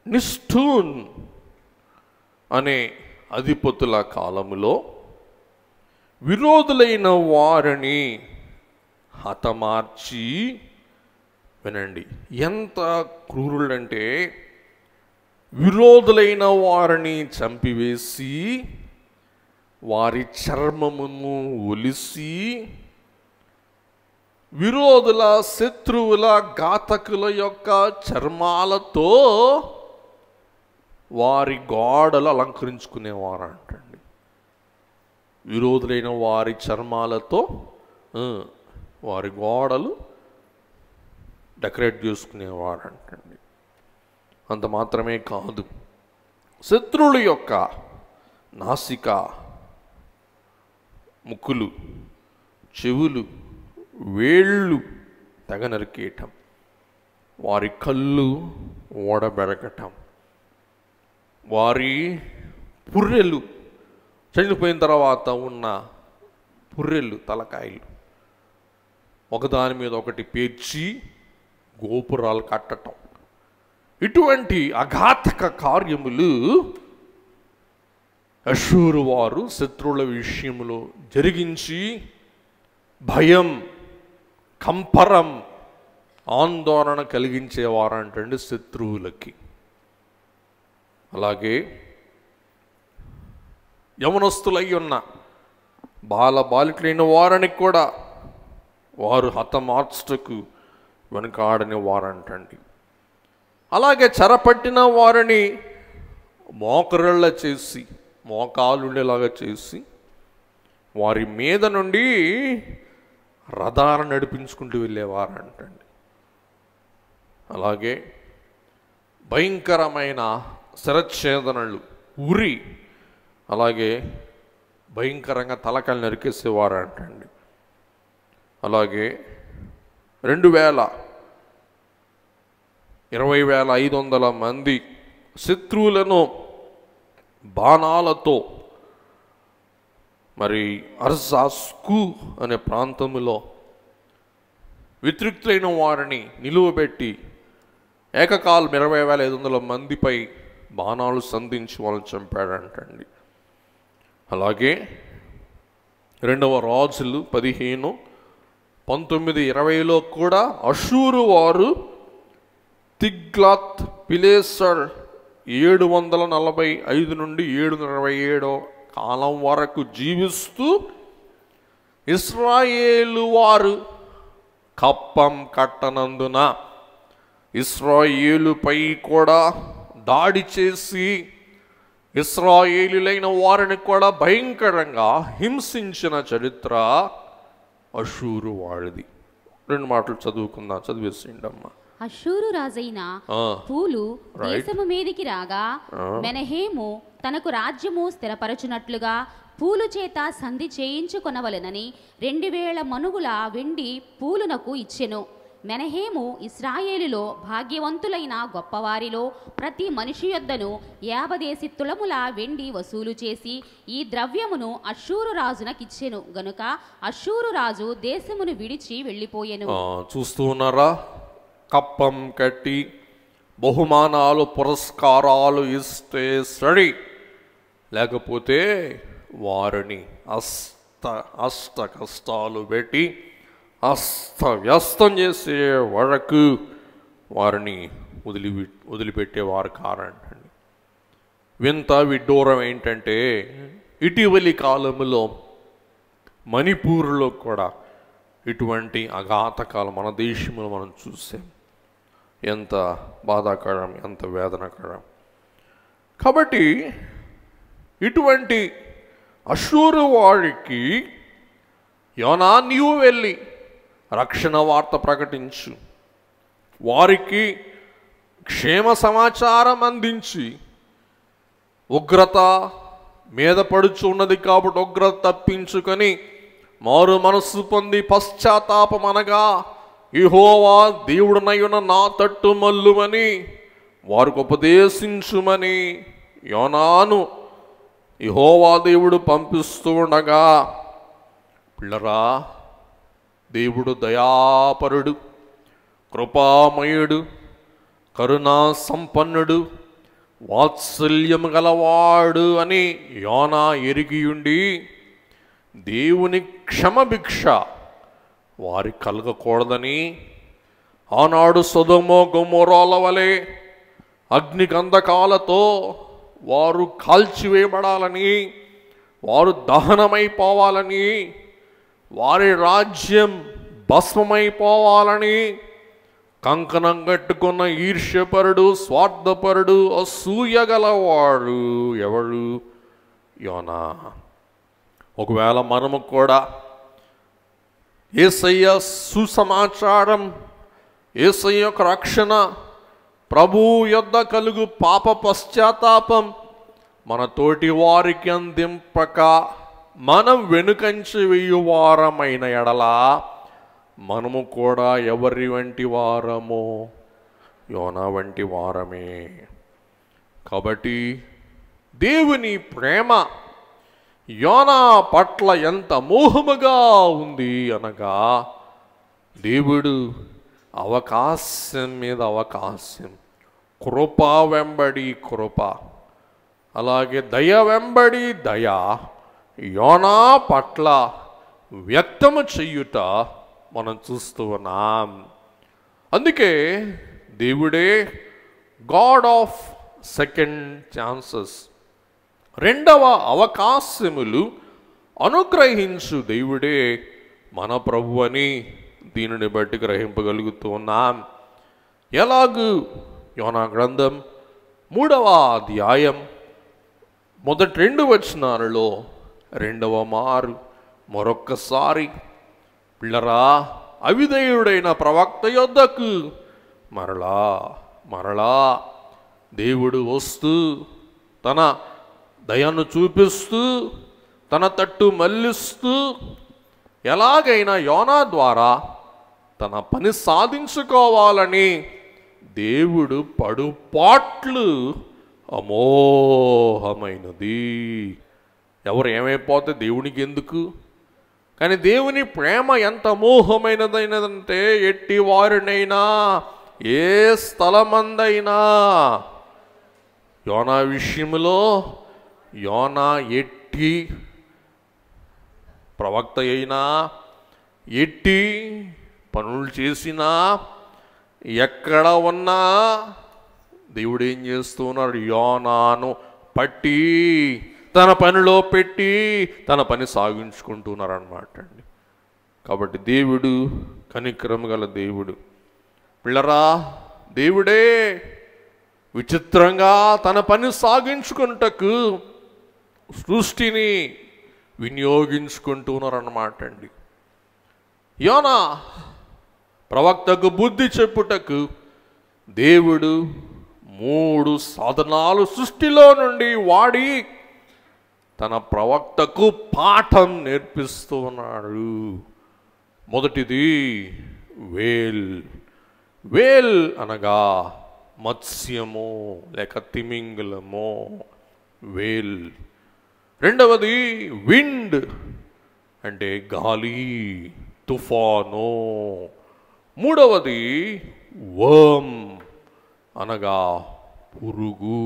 నిష్ఠూన్ అనే అధిపతుల కాలములో విరోధులైన వారిని హతమార్చి, వినండి ఎంత క్రూరులంటే, విరోధులైన వారిని చంపివేసి వారి చర్మమును ఒలిసి విరోధుల, శత్రువుల, ఘాతకుల యొక్క చర్మాలతో వారి గోడలు అలంకరించుకునేవారు అంటండి. విరోధులైన వారి చర్మాలతో వారి గోడలు డెకరేట్ చేసుకునేవారు అంటండి. అంత మాత్రమే కాదు, శత్రువుల యొక్క నాసిక, ముక్కులు, చెవులు, వేళ్ళు తెగ నరికేయటం, వారి కళ్ళు ఓడబెరగటం, వారి పుర్రెలు, చనిపోయిన తర్వాత ఉన్న పుర్రెలు, తలకాయలు ఒకదాని మీద ఒకటి పేర్చి గోపురాలు కట్టటం, ఇటువంటి అఘాతక కార్యములు అషూరు వారు శత్రువుల విషయంలో జరిగించి భయం, కంపరం, ఆందోళన కలిగించేవారంటండి శత్రువులకి. అలాగే యవనస్తులై ఉన్న బాలికలైన వారిని కూడా వారు హతమార్చుటకు వెనుకాడని వారంటండి. అలాగే చెరపట్టిన వారిని మోకరిళ్ళ చేసి, మోకాలుండేలాగా చేసి వారి మీద నుండి రథాలు నడిపించుకుంటూ వెళ్ళేవారంటండి. అలాగే భయంకరమైన శిరచ్ఛేదనలు, ఉరి, అలాగే భయంకరంగా తలకాయలు నరికేసేవారు అంటండి. అలాగే 20,500 మంది శత్రువులను బాణాలతో మరి అర్జాస్కు అనే ప్రాంతంలో వితృక్తులైన వారిని నిలువబెట్టి ఏకకాలం 20,500 మందిపై బాణాలు సంధించి వాళ్ళని చంపాడంటండి. అలాగే 2వ రాజులు 15:19-20లో కూడా అషూరు వారు తిగ్లత్ పిలేసర్ 745 నుండి 727 కాలం వరకు జీవిస్తూ ఇశ్రాయేలు వారు కప్పం కట్టనందున ఇశ్రాయేలుపై కూడా దాడి చేసి ఇశ్రాయేలులైన వారిని కూడా భయంకరంగా హింసించిన చరిత్ర అషూరు వాడిది. 2 మాటలు చదువుకుందాం, చదివేసిండమ్మా. అషూరు రాజైన పూలు దేశము మీదికి రాగా మెనహేము తనకు రాజ్యము స్థిరపరచునట్లుగా పూలు చేత సంధి చేయించుకొనవలెనని 2000 మనుగుల వెండి పూలునకు ఇచ్చెను. మెనహేము ఇశ్రాయేలులో భాగ్యవంతులైన గొప్పవారిలో ప్రతి మనిషి యొద్దను 50 తులముల వెండి వసూలు చేసి ఈ ద్రవ్యమును అషూరు రాజునకిచ్చెను గనుక అషూరు రాజు దేశమును విడిచి వెళ్ళిపోయెను. చూస్తూ ఉన్నారా? కప్పం కట్టి బహుమానాలు, పురస్కారాలు ఇస్తే సరి, లేకపోతే వారిని అష్ట కష్టాలు పెట్టి అస్తవ్యస్తం చేసే వరకు వారిని వదిలిపెట్టేవారు కారంటండి. వింత విడ్డూరం ఏంటంటే, ఇటీవలి కాలంలో మణిపూర్లో కూడా ఇటువంటి అఘాతకాలం మన దేశంలో మనం చూసాం. ఎంత బాధాకరం, ఎంత వేదనకరం. కాబట్టి ఇటువంటి అష్షూరు వారికి యోనా నీవు వెళ్ళి రక్షణ వార్త ప్రకటించు, వారికి క్షేమ సమాచారం అందించి, ఉగ్రత మీద పడుచున్నది కాబట్టి ఉగ్రత తప్పించుకొని మారు మనస్సు పొంది పశ్చాత్తాపం అనగా యెహోవా దేవుడునయున నా తట్టు మల్లుమని వారికి ఉపదేశించుమని యోనాను యెహోవా దేవుడు పంపిస్తూ ఉండగా, పిల్లరా, దేవుడు దయాపరుడు, కృపామయుడు, కరుణా సంపన్నుడు, వాత్సల్యం గలవాడు అని యోనా ఎరిగియుండి దేవుని క్షమభిక్ష వారి కలగకూడదని ఆనాడు సొదొమ గొమొర్రాల వలె అగ్నిగంధకాలతో వారు కాల్చివేయబడాలని, వారు దహనమైపోవాలని, వారి రాజ్యం భస్మమైపోవాలని కంకణం కట్టుకున్న ఈర్ష్యపరుడు, స్వార్థపరుడు, అసూయగలవాడు ఎవడు? యోనా. ఒకవేళ మనము కూడా యేసయ్య సుసమాచారం, యేసయ్య యొక్క రక్షణ, ప్రభువు యొద్ద కలుగు పాప పశ్చాత్తాపం మన తోటి వారికి అందింపక మనం వెనుకంచి వేయువారమైన ఎడలా మనము కూడా ఎవరి వంటి వారమో? యోనా వంటి వారమే. కాబట్టి దేవుని ప్రేమ యోనా పట్ల ఎంత మోహముగా ఉంది అనగా, దేవుడు అవకాశం మీద అవకాశం, కృప వెంబడి కృప, అలాగే దయ వెంబడి దయ యోనా పట్ల వ్యక్తము చెయ్యుట మనం చూస్తూ ఉన్నాం. అందుకే దేవుడే గాడ్ ఆఫ్ సెకండ్ ఛాన్సెస్, రెండవ అవకాశములు అనుగ్రహించు దేవుడే మన ప్రభు అని దీనిని బట్టి గ్రహింపగలుగుతూ ఉన్నాం. ఎలాగూ యోనా గ్రంథం 3వ అధ్యాయం మొదటి 2 వచనాలలో రెండవ మారు మరొక్కసారి, పిల్లరా, అవిధేయుడైన ప్రవక్త యొద్దకు మరలా దేవుడు వస్తూ తన దయను చూపిస్తూ తన తట్టు మళ్ళిస్తూ ఎలాగైనా యోనా ద్వారా తన పని సాధించుకోవాలని దేవుడు పడుపాట్లు అమోఘమైనది. ఎవరు ఏమైపోతే దేవునికి ఎందుకు? కానీ దేవుని ప్రేమ ఎంత అమోఘమైనదైనదంటే, ఎట్టి వారినైనా ఏ స్థలమందైనా యోనా విషయంలో యోనా ఎట్టి ప్రవక్త అయినా, ఎట్టి పనులు చేసినా, ఎక్కడ ఉన్నా దేవుడు ఏం చేస్తూ ఉన్నాడు? యోనాను పట్టి తన పనిలో పెట్టి తన పని సాగించుకుంటున్నారన్నమాట అండి. కాబట్టి దేవుడు కనికరం గల దేవుడు. పిల్లరా, దేవుడే విచిత్రంగా తన పని సాగించుకుంటకు సృష్టిని వినియోగించుకుంటున్నారన్నమాట అండి. యోనా ప్రవక్తకు బుద్ధి చెప్పుటకు దేవుడు 3 సాధనాలు సృష్టిలో నుండి వాడి తన ప్రవక్తకు పాఠం నేర్పిస్తూ ఉన్నాడు. మొదటిది వేల్ అనగా మత్స్యము లేక తిమింగలము, వేల్. రెండవది విండ్ అంటే గాలి, తుఫాను. మూడవది వర్మ్ అనగా పురుగు.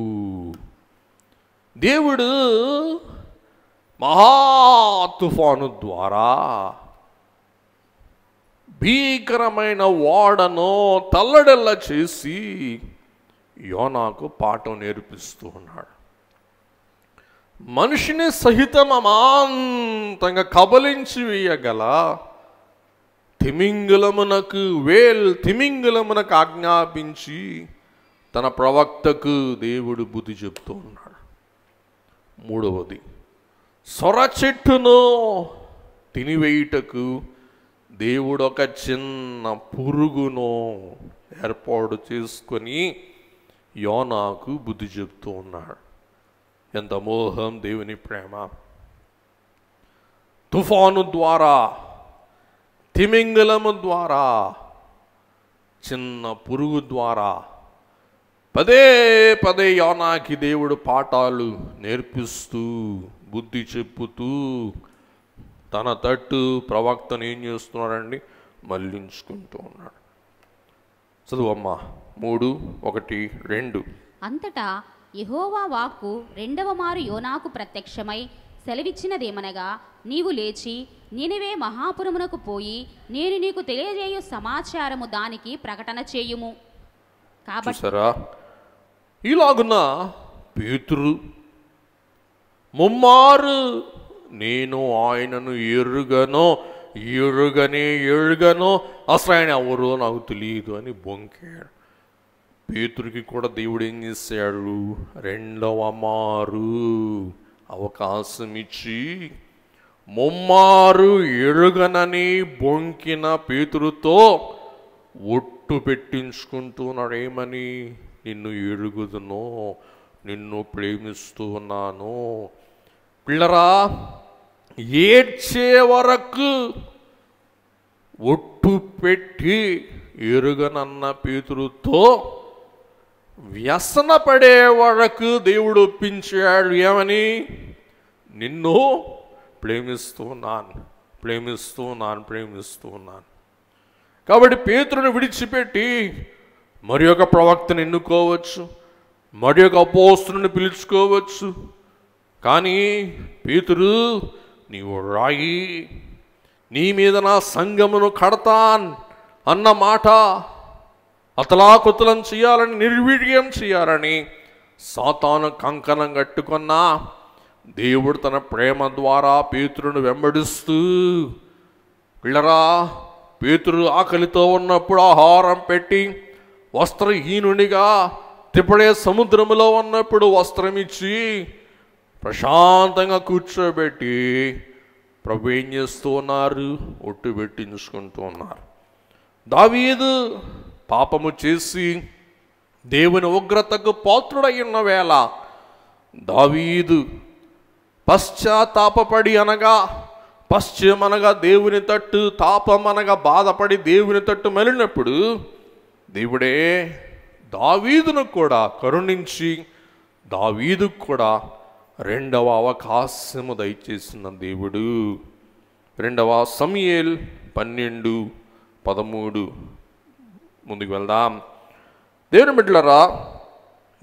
దేవుడు మహా తుఫాను ద్వారా భీకరమైన ఓడను తల్లడెల్ల చేసి యోనాకు పాఠం నేర్పిస్తూ ఉన్నాడు. మనిషిని సహితం అమాంతంగా కబలించి వేయగల తిమింగలమునకు ఆజ్ఞాపించి తన ప్రవక్తకు దేవుడు బుద్ధి చెప్తూ ఉన్నాడు. మూడవది, సొర చెట్టును తినివేయుటకు దేవుడు ఒక చిన్న పురుగును ఏర్పాటు చేసుకొని యోనాకు బుద్ధి చెప్తూ ఉన్నాడు. ఎంత మోహం, దేవుని ప్రేమ! తుఫాను ద్వారా, తిమింగలము ద్వారా, చిన్న పురుగు ద్వారా పదే పదే యోనాకి దేవుడు పాఠాలు నేర్పిస్తూ బుద్ధి చెప్పుతూ తన తట్టు ప్రవక్తను ఏం చేస్తున్నాడండి? మళ్ళించుకుంటూ ఉన్నాడు. చదువమ్మా 3, 1, 2. అంతటా యెహోవా వాక్కు రెండవ మారు యోనాకు ప్రత్యక్షమై సెలవిచ్చినదేమనగా, నీవు లేచి నినివే మహాపురమునకు పోయి నేను నీకు తెలియజేయు సమాచారము దానికి ప్రకటన చేయుము. కాబట్టి ఇలాగున పేతురు ముమ్మారు నేను ఆయనను ఎరుగనో అసలు ఆయన ఎవరో నాకు తెలియదు అని బొంకాడు. పేతురికి కూడా దేవుడు ఏం చేశాడు? రెండవ మారు అవకాశం ఇచ్చి ముమ్మారు ఎరుగనని బొంకిన పేతురుతో ఒట్టు పెట్టించుకుంటున్నాడు. ఏమని? నిన్ను ఎరుగుదును, నిన్ను ప్రేమిస్తూ ఉన్నాను. పిల్లరా, ఏడ్చే వరకు ఒట్టు పెట్టి ఎరుగనన్న పేతురుతో వ్యసన పడే వరకు దేవుడు ఒప్పించాడు. ఏమని? నిన్ను ప్రేమిస్తున్నాను. కాబట్టి పేతురుని విడిచిపెట్టి మరి ఒక ప్రవక్తను ఎన్నుకోవచ్చు, మరి ఒక అపోస్తలుని పిలుచుకోవచ్చు. కానీ పేతురు, నీవు రాయి, నీ మీద నా సంఘమును కడతాన్ అన్న మాట అతలాకుతలం చేయాలని, నిర్వీర్యం చేయాలని సాతాను కంకణం కట్టుకున్నా దేవుడు తన ప్రేమ ద్వారా పేతురును వెంబడిస్తూ, పిల్లరా, పేతురు ఆకలితో ఉన్నప్పుడు ఆహారం పెట్టి, వస్త్రహీనునిగా తిప్పడే సముద్రములో ఉన్నప్పుడు వస్త్రం ఇచ్చి ప్రశాంతంగా కూర్చోబెట్టి ప్రభు ఏం చేస్తూ ఉన్నారు? ఒట్టు పెట్టించుకుంటూ ఉన్నారు. దావీదు పాపము చేసి దేవుని ఉగ్రతకు పాత్రుడై ఉన్న వేళ దావీదు పశ్చాత్తాపపడి, అనగా పశ్చిమనగా దేవుని తట్టు, తాపమనగా బాధపడి దేవుని తట్టు మళ్ళినప్పుడు దేవుడే దావీదును కూడా కరుణించి దావీదుకు కూడా రెండవ అవకాశము దయచేసిన దేవుడు. 2వ సమూయేలు 12:13 ముందుకు వెళ్దాం. దేవుని బిడ్డలారా,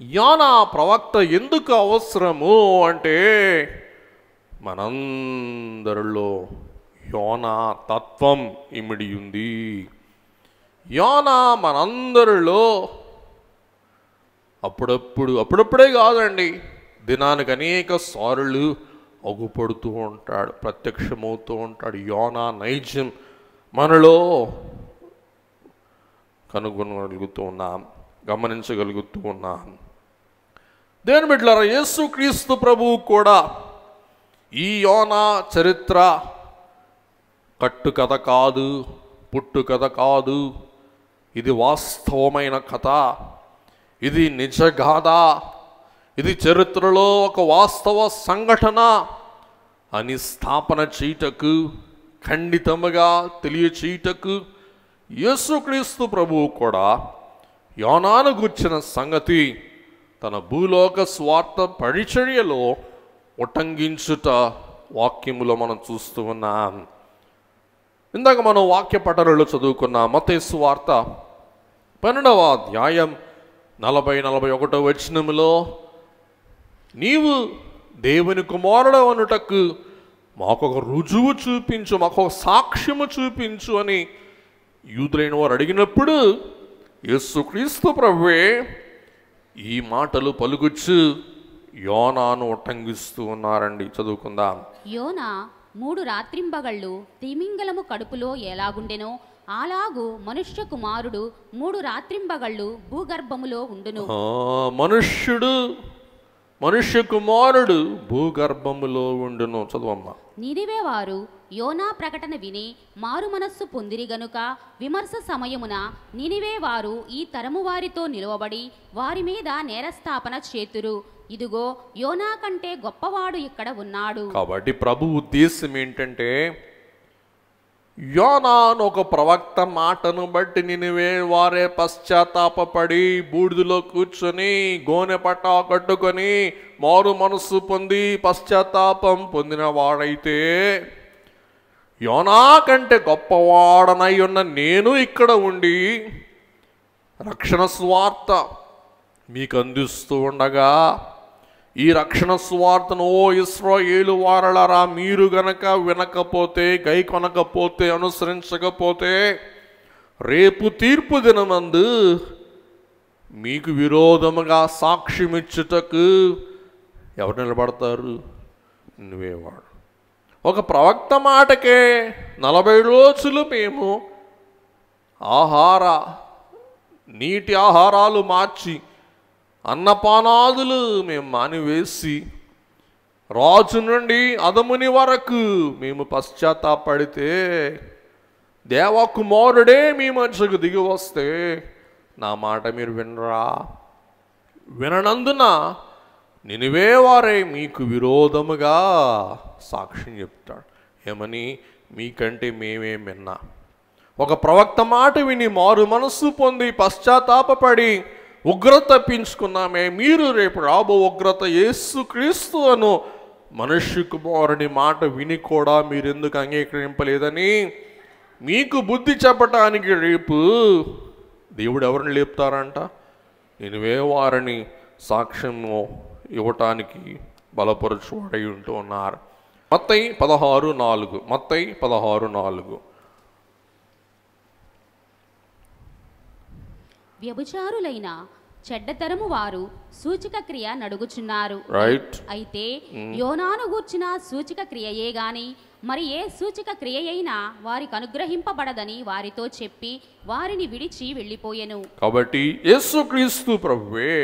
యోనా ప్రవక్త ఎందుకు అవసరము అంటే, మనందరిలో యోనా తత్వం ఇమిడి ఉంది. యోనా మనందరిలో అప్పుడప్పుడే కాదండి, దినానికి అనేక సార్లు అగుపడుతూ ఉంటాడు, ప్రత్యక్షమవుతూ ఉంటాడు. యోనా నైజం మనలో కనుగొనగలుగుతూ ఉన్నాం, గమనించగలుగుతూ ఉన్నాం. దేవుని బిడ్డలారా, యేసుక్రీస్తు ప్రభువు కూడా ఈ యోనా చరిత్ర కట్టుకథ కాదు, పుట్టుకథ కాదు, ఇది వాస్తవమైన కథ, ఇది నిజగాథ, ఇది చరిత్రలో ఒక వాస్తవ సంఘటన అని స్థాపన చేయుటకు, ఖండితముగా తెలియచేయుటకు యేసుక్రీస్తు ప్రభువు కూడా యోనాను గూర్చిన సంగతి తన భూలోక స్వార్థ పరిచర్యలో ఉటంకించుట వాక్యములో మనం చూస్తూ ఉన్నాం. ఇందాక మనం వాక్య పఠనంలో చదువుకున్న మత్తయి సువార్త 12వ అధ్యాయం 40-41 వచనములో, నీవు దేవుని కుమారుడు అనుటకు మాకొక రుజువు చూపించు, మాకొక సాక్ష్యము చూపించు అని యూదులైన వారు అడిగినప్పుడు యేసుక్రీస్తు ప్రభువే ఈ మాటలు పలుకుచు యోనాను ఉటంకిస్తూ ఉన్నారండి. చదువుకుందాం. యోనా 3 రాత్రింబగళ్ళు తిమింగలము కడుపులో ఎలాగుండెనో అలాగు మనుష్య కుమారుడు 3 రాత్రింబగళ్ళు భూగర్భములో ఉండును. మనుష్య కుమారుడు భూగర్భములో ఉండును. చదువమ్మా. నినివే వారు యోనా ప్రకటన విని మారు మనస్సు పొందిరి గనుక విమర్శ సమయమున నినివే వారు ఈ తరము వారితో నిలువబడి వారి మీద నేరస్థాపన చేతురు. ఇదిగో యోనా కంటే గొప్పవాడు ఇక్కడ ఉన్నాడు. కాబట్టి ప్రభు ఉద్దేశం ఏంటంటే, యోనాను ఒక ప్రవక్త మాటను బట్టి నినివే వారే పశ్చాత్తాపపడి బూడిదలో కూర్చొని గోనె పట్ట కట్టుకొని మారు మనస్సు పొంది పశ్చాత్తాపం పొందిన వాడైతే, యోనా కంటే గొప్పవాడనై ఉన్న నేను ఇక్కడ ఉండి రక్షణ సువార్త మీకు అందిస్తూ ఉండగా, ఈ రక్షణ సువార్తను ఓ ఇశ్రాయేలు వారలారా మీరు గనక వినకపోతే, గైకొనకపోతే, అనుసరించకపోతే రేపు తీర్పు దినమందు మీకు విరోధముగా సాక్ష్యమిచ్చుటకు ఎవరు నిలబడతారు? నువ్వేవాడు. ఒక ప్రవక్త మాటకే 40 రోజులు మేము నీటి ఆహారాలు మార్చి అన్నపానాదులు మేము మానివేసి రాజు నుండి అదముని వరకు మేము పశ్చాత్తాపడితే, దేవకుమారుడే మీ మధ్యకు దిగి వస్తే నా మాట మీరు వినరా? విననందున నినివే వారే మీకు విరోధముగా సాక్ష్యం చెప్తాడు. ఏమని? మీకంటే మేమే విన్నా. ఒక ప్రవక్త మాట విని మారు మనస్సు పొంది పశ్చాత్తాపపడి ఉగ్రత తప్పించుకున్నామే, మీరు రేపు రాబో ఉగ్రత యేసుక్రీస్తు అను మనుష్య కుమారుని మాట విని కూడా మీరెందుకు అంగీకరింపలేదని మీకు బుద్ధి చెప్పటానికి రేపు దేవుడు ఎవరిని లేపుతారంట? నినివే వారిని సాక్ష్యము ఇవ్వటానికి బలపరచువాడై ఉంటూ ఉన్నారు. మత్తయి 16:4 వ్యభిచారులైన చెడ్డతరము వారు సూచక క్రియ నడుగుచున్నారు. అయితే యోనాను గూర్చిన సూచక క్రియయే గాని మరి ఏ సూచక క్రియ అయినా వారికి అనుగ్రహింపబడదని వారితో చెప్పి వారిని విడిచి వెళ్ళిపోయెను. కాబట్టి యేసుక్రీస్తు ప్రభువే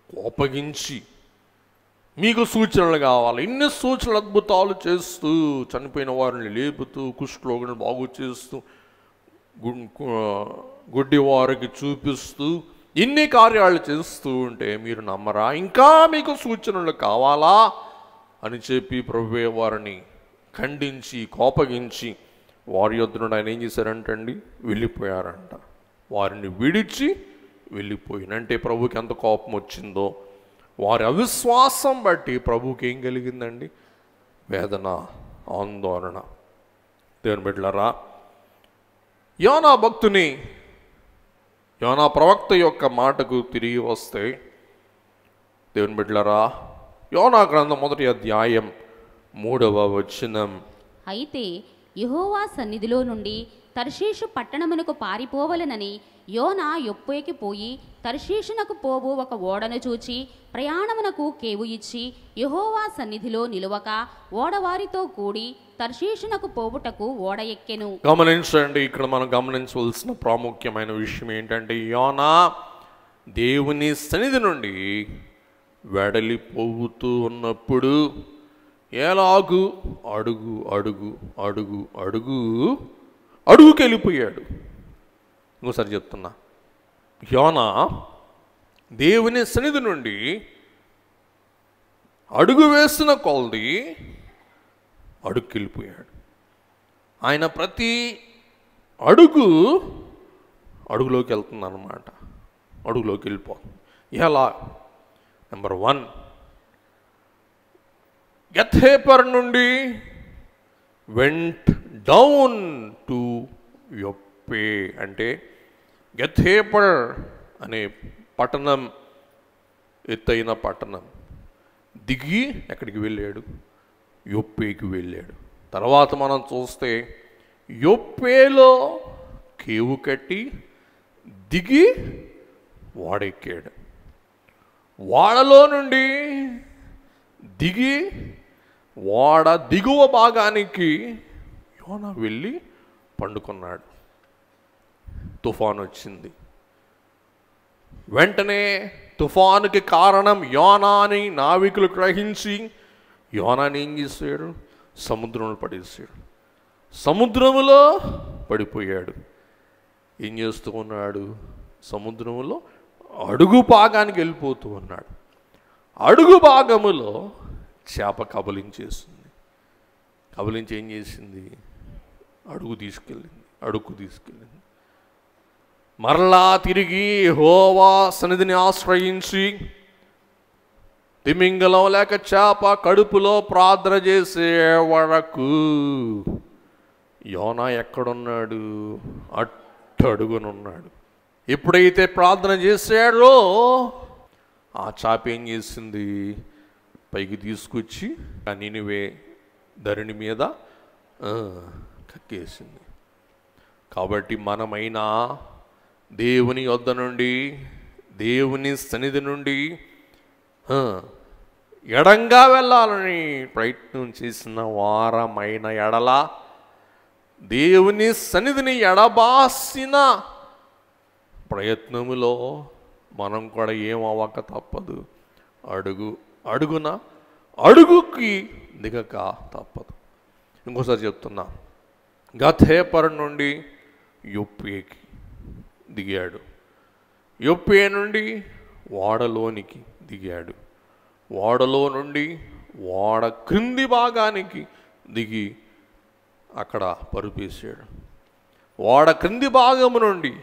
కోపగించి, మీకు సూచనలు కావాలి, ఇన్ని సూచనలు అద్భుతాలు చేస్తూ, చనిపోయిన వారిని లేపుతూ, కుష్ఠరోగులను బాగు చేస్తూ, గుడ్డి వారికి చూపిస్తూ, ఇన్ని కార్యాలు చేస్తూ ఉంటే మీరు నమ్మరా? ఇంకా మీకు సూచనలు కావాలా అని చెప్పి ప్రభువే వారిని ఖండించి కోపగించి వారి యొద్ద నుండి ఆయన ఏం చేశారంటండి? వెళ్ళిపోయారంట. వారిని విడిచి వెళ్ళిపోయినంటే ప్రభుకి ఎంత కోపం వచ్చిందో, వారి అవిశ్వాసం బట్టి ప్రభుకి ఏం కలిగిందండి? వేదన, ఆందోళన. దేవుని బిడ్డలారా, యోనా ప్రవక్త యొక్క మాటకు తిరిగి వస్తే, దేవుని బిడ్డలారా, యోనా గ్రంథం 1వ అధ్యాయం 3వ వచనం. అయితే యెహోవా సన్నిధిలో నుండి తర్షీషు పట్టణమునకు పారిపోవలనని యోనా యొప్పేకి పోయి తర్షీషునకు పోవు ఒక ఓడను చూచి ప్రయాణమునకు కేవు ఇచ్చి యెహోవా సన్నిధిలో నిలువక ఓడవారితో కూడి తర్షీషునకు పోవుటకు ఓడ ఎక్కెను. గమనించండి, ఇక్కడ మనం గమనించవలసిన ప్రాముఖ్యమైన విషయం ఏంటంటే, యోనా దేవుని సన్నిధి నుండి వెడలిపోతూ ఉన్నప్పుడు ఎలాగూ అడుగుకెళ్ళిపోయాడు. ఇంకోసారి చెప్తున్నా, యోనా దేవుని సన్నిధి నుండి అడుగు వేసిన కొలది అడుగుకెళ్ళిపోయాడు. ఆయన ప్రతి అడుగులోకి వెళ్తుంది అన్నమాట, అడుగులోకి వెళ్ళిపోతుంది. ఎలా? నెంబర్ 1, గెత్హేపర్ నుండి వెంట్ డౌన్ టు యొప్పే. అంటే గెత్హేపర్ అనే పట్టణం ఎత్తైన పట్టణం దిగి ఎక్కడికి వెళ్ళాడు? యొప్పేకి వెళ్ళాడు. తర్వాత మనం చూస్తే యొప్పేలో కేవు కట్టి దిగి వాడెక్కాడు. వాడలో నుండి దిగి వాడ దిగువ భాగానికి యోనా వెళ్ళి పండుకున్నాడు. తుఫాను వచ్చింది. వెంటనే తుఫానుకి కారణం యోనా అని నావికులు గ్రహించి యోనాని ఏం చేశాడు? సముద్రంలో పడేసాడు. సముద్రములో పడిపోయాడు. ఏం చేస్తూ ఉన్నాడు? సముద్రంలో అడుగు భాగానికి వెళ్ళిపోతూ ఉన్నాడు. అడుగు భాగములో చేప కబలించేసింది. కబలించి ఏం చేసింది? అడుగు తీసుకెళ్ళింది. మరలా తిరిగి యెహోవా సన్నిధిని ఆశ్రయించి తిమింగలం లేక చేప కడుపులో ప్రార్థన చేసే వరకు యోనా ఎక్కడున్నాడు? అట్టడుగునున్నాడు. ఎప్పుడైతే ప్రార్థన చేశాడో ఆ చేప ఏం చేసింది? పైకి తీసుకొచ్చి ఆ నినివే ధరణి మీద కక్కేసింది. కాబట్టి మనమైనా దేవుని యొద్ద నుండి, దేవుని సన్నిధి నుండి ఎడంగా వెళ్ళాలని ప్రయత్నం చేసిన వారమైన ఎడల, దేవుని సన్నిధిని ఎడబాసిన ప్రయత్నములో మనం కూడా ఏమవ్వక తప్పదు. అడుగుకి దిగక తప్పదు. ఇంకోసారి చెప్తున్నా, గథేపర్ నుండి యొప్పేకి దిగాడు. యొప్పే నుండి ఓడలోనికి దిగాడు. ఓడలో నుండి ఓడ క్రింది భాగానికి దిగి అక్కడ పరుపేశాడు. ఓడ క్రింది భాగము నుండి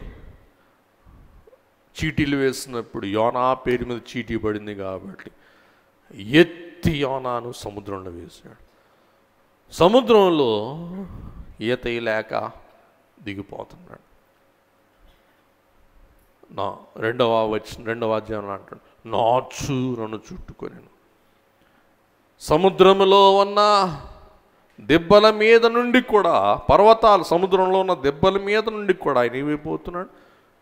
చీటీలు వేసినప్పుడు యోనా పేరు మీద చీటీ పడింది కాబట్టి ఎత్తి యోనాను సముద్రంలో వేశాడు. సముద్రంలో ఈత లేక దిగిపోతున్నాడు. రెండవ అధ్యాయం అంటాడు, నాచు నన్ను చుట్టుకొని. సముద్రంలో ఉన్న దెబ్బల మీద నుండి కూడా, పర్వతాలు సముద్రంలో ఉన్న దెబ్బల మీద నుండి కూడా ఆయన ఏమైపోతున్నాడు?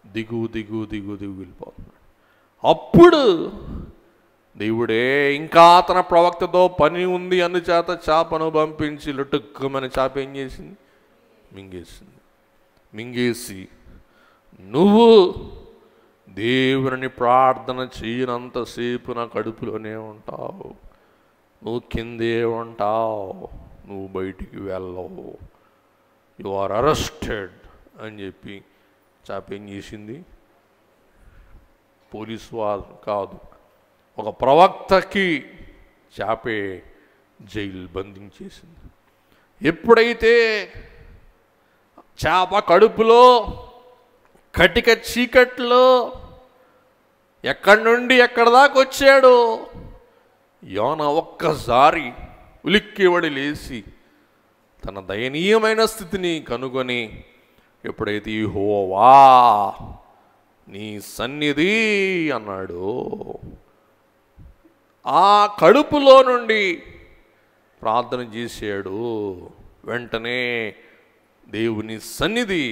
దిగు వెళ్ళిపోతున్నాడు. అప్పుడు దేవుడే ఇంకా తన ప్రవక్తతో పని ఉంది అని చేత చేపను పంపించి లొట్టుక్కమని చేప ఏం చేసింది? మింగేసి నువ్వు దేవుని ప్రార్థన చేయనంతసేపు నా కడుపులోనే ఉంటావు, నువ్వు కిందే ఉంటావు, నువ్వు బయటికి వెళ్ళవు, యు ఆర్ అరెస్టెడ్ అని చెప్పి చేప ఏం చేసింది? పోలీసు వారు కాదు, ఒక ప్రవక్తకి చేపే జైలు బంధించేసింది. ఎప్పుడైతే చేప కడుపులో కటిక చీకట్లో ఎక్కడి నుండి ఎక్కడి దాకా వచ్చాడో యోనా ఒక్కసారి ఉలిక్కివడి లేచి తన దయనీయమైన స్థితిని కనుగొని, ఎప్పుడైతే యెహోవా నీ సన్నిధి అన్నాడు, ఆ కడుపులో నుండి ప్రార్థన చేశాడు. వెంటనే దేవుని సన్నిధి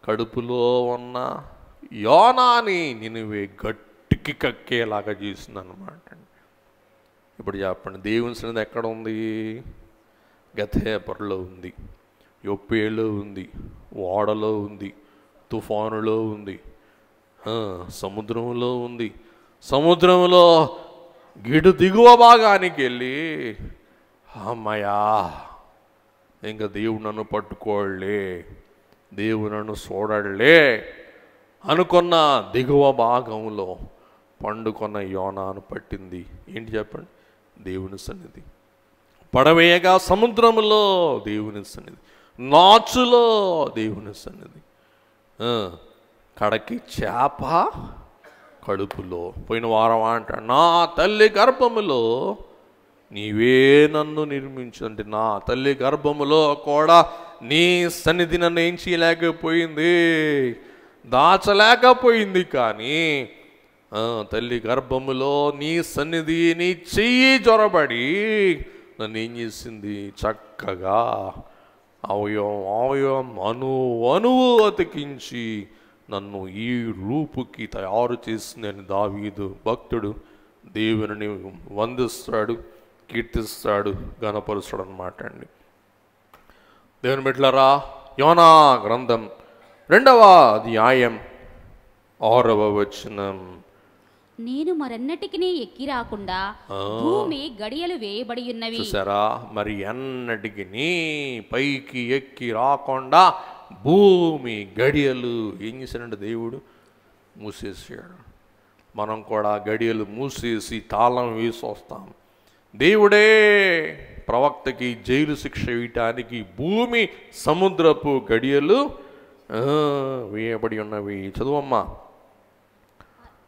కడుపులో ఉన్న యోనాని నినివే గట్టికి కక్కేలాగా చేసిందన్నమాట. ఇప్పుడు చెప్పండి, దేవుని సన్నిధి ఎక్కడ ఉంది? గథేపర్లో ఉంది, యొప్పేలో ఉంది, ఓడలో ఉంది, తుఫానులో ఉంది, సముద్రంలో ఉంది. సముద్రంలో దిగువ భాగానికి వెళ్ళి అమ్మయ్యా ఇంకా దేవుడు నన్ను పట్టుకోలే, దేవుడు నన్ను చూడలే అనుకున్న దిగువ భాగంలో పండుకొన్న యోనాను పట్టింది ఏంటి చెప్పండి? దేవుని సన్నిధి. పడవేయగా సముద్రములో దేవుని సన్నిధి, నాచులో దేవుని సన్నిధి, కడకి చేప కడుపులో. పోయిన వారం అంటాడు, నా తల్లి గర్భములో నీవే నన్ను నిర్మించు. అంటే నా తల్లి గర్భములో కూడా నీ సన్నిధి నన్ను ఏం చేయలేకపోయింది, దాచలేకపోయింది. కానీ తల్లి గర్భములో నీ సన్నిధి, నీ చెయ్యి జొరబడి నన్ను ఏం చేసింది? చక్కగా అవయవం అణువు అతికించి నన్ను ఈ రూపుకి తయారు చేసిందని దావీదు భక్తుడు దేవుని వందిస్తాడు, కీర్తిస్తాడు, గణపరుస్తాడు అన్నమాట అండి. దేవుని బిడ్డలారా, యోనా గ్రంథం 2వ అధ్యాయం 6వ వచనం. నేను మరెన్నటికి ఎక్కి రాకుండా భూమి గడియలు వేయబడి ఉన్నవి. చూసారా, మరి ఎన్నటికి పైకి ఎక్కి రాకుండా భూమి గడియలు ఏం చేశాడంటే దేవుడు మూసేసాడు. మనం కూడా గడియలు మూసేసి తాళం వేసి వస్తాం. దేవుడే ప్రవక్తకి జైలు శిక్ష వేయటానికి భూమి సముద్రపు గడియలు వేయబడి ఉన్నవి. చదువమ్మా.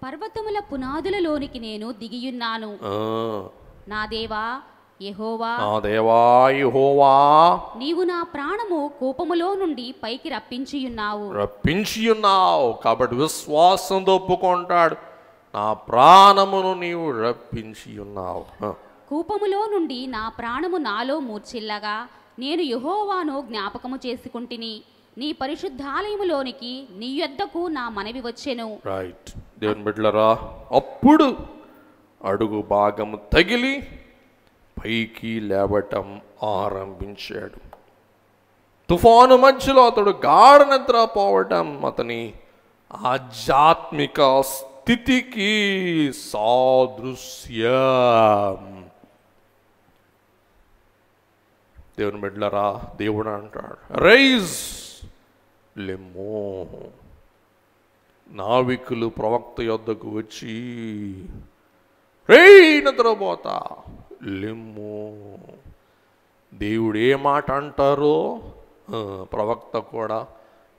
పర్వతముల పునాదులలోనికి నేను దిగియున్నాను. నా దేవా యెహోవా, నా దేవా యెహోవా, నీవు నా ప్రాణము కోపములో నుండి పైకి రప్పించియున్నావు. కాబట్టి విశ్వాసంతో ఒప్పుకుంటాడు, నా ప్రాణమును నీవు రప్పించియున్నావు. కోపములో నుండి నా ప్రాణము నాలో మూర్చిల్లగా నేను యెహోవాను జ్ఞాపకము చేసుకుంటిని. నీ పరిశుద్ధాలయములోనికి నీ యొద్దకు నా మనవి వచ్చెను. రైట్. దేవుని బిడ్డలారా, అప్పుడు అడుగు భాగము తగిలి పైకి లేవటం ఆరంభించాడు. తుఫాను మధ్యలో అతడు గాఢ నిద్ర పోవటం అతని ఆధ్యాత్మిక స్థితికి సాదృశ్యం. దేవుని బిడ్డలారా, దేవుడు అంటాడు, రైజ్ లెమ్మో. నావికులు ప్రవక్త యొద్దకు వచ్చి, రే నిద్రపోతా లెమ్మో. దేవుడు ఏ మాట అంటారో ప్రవక్త కూడా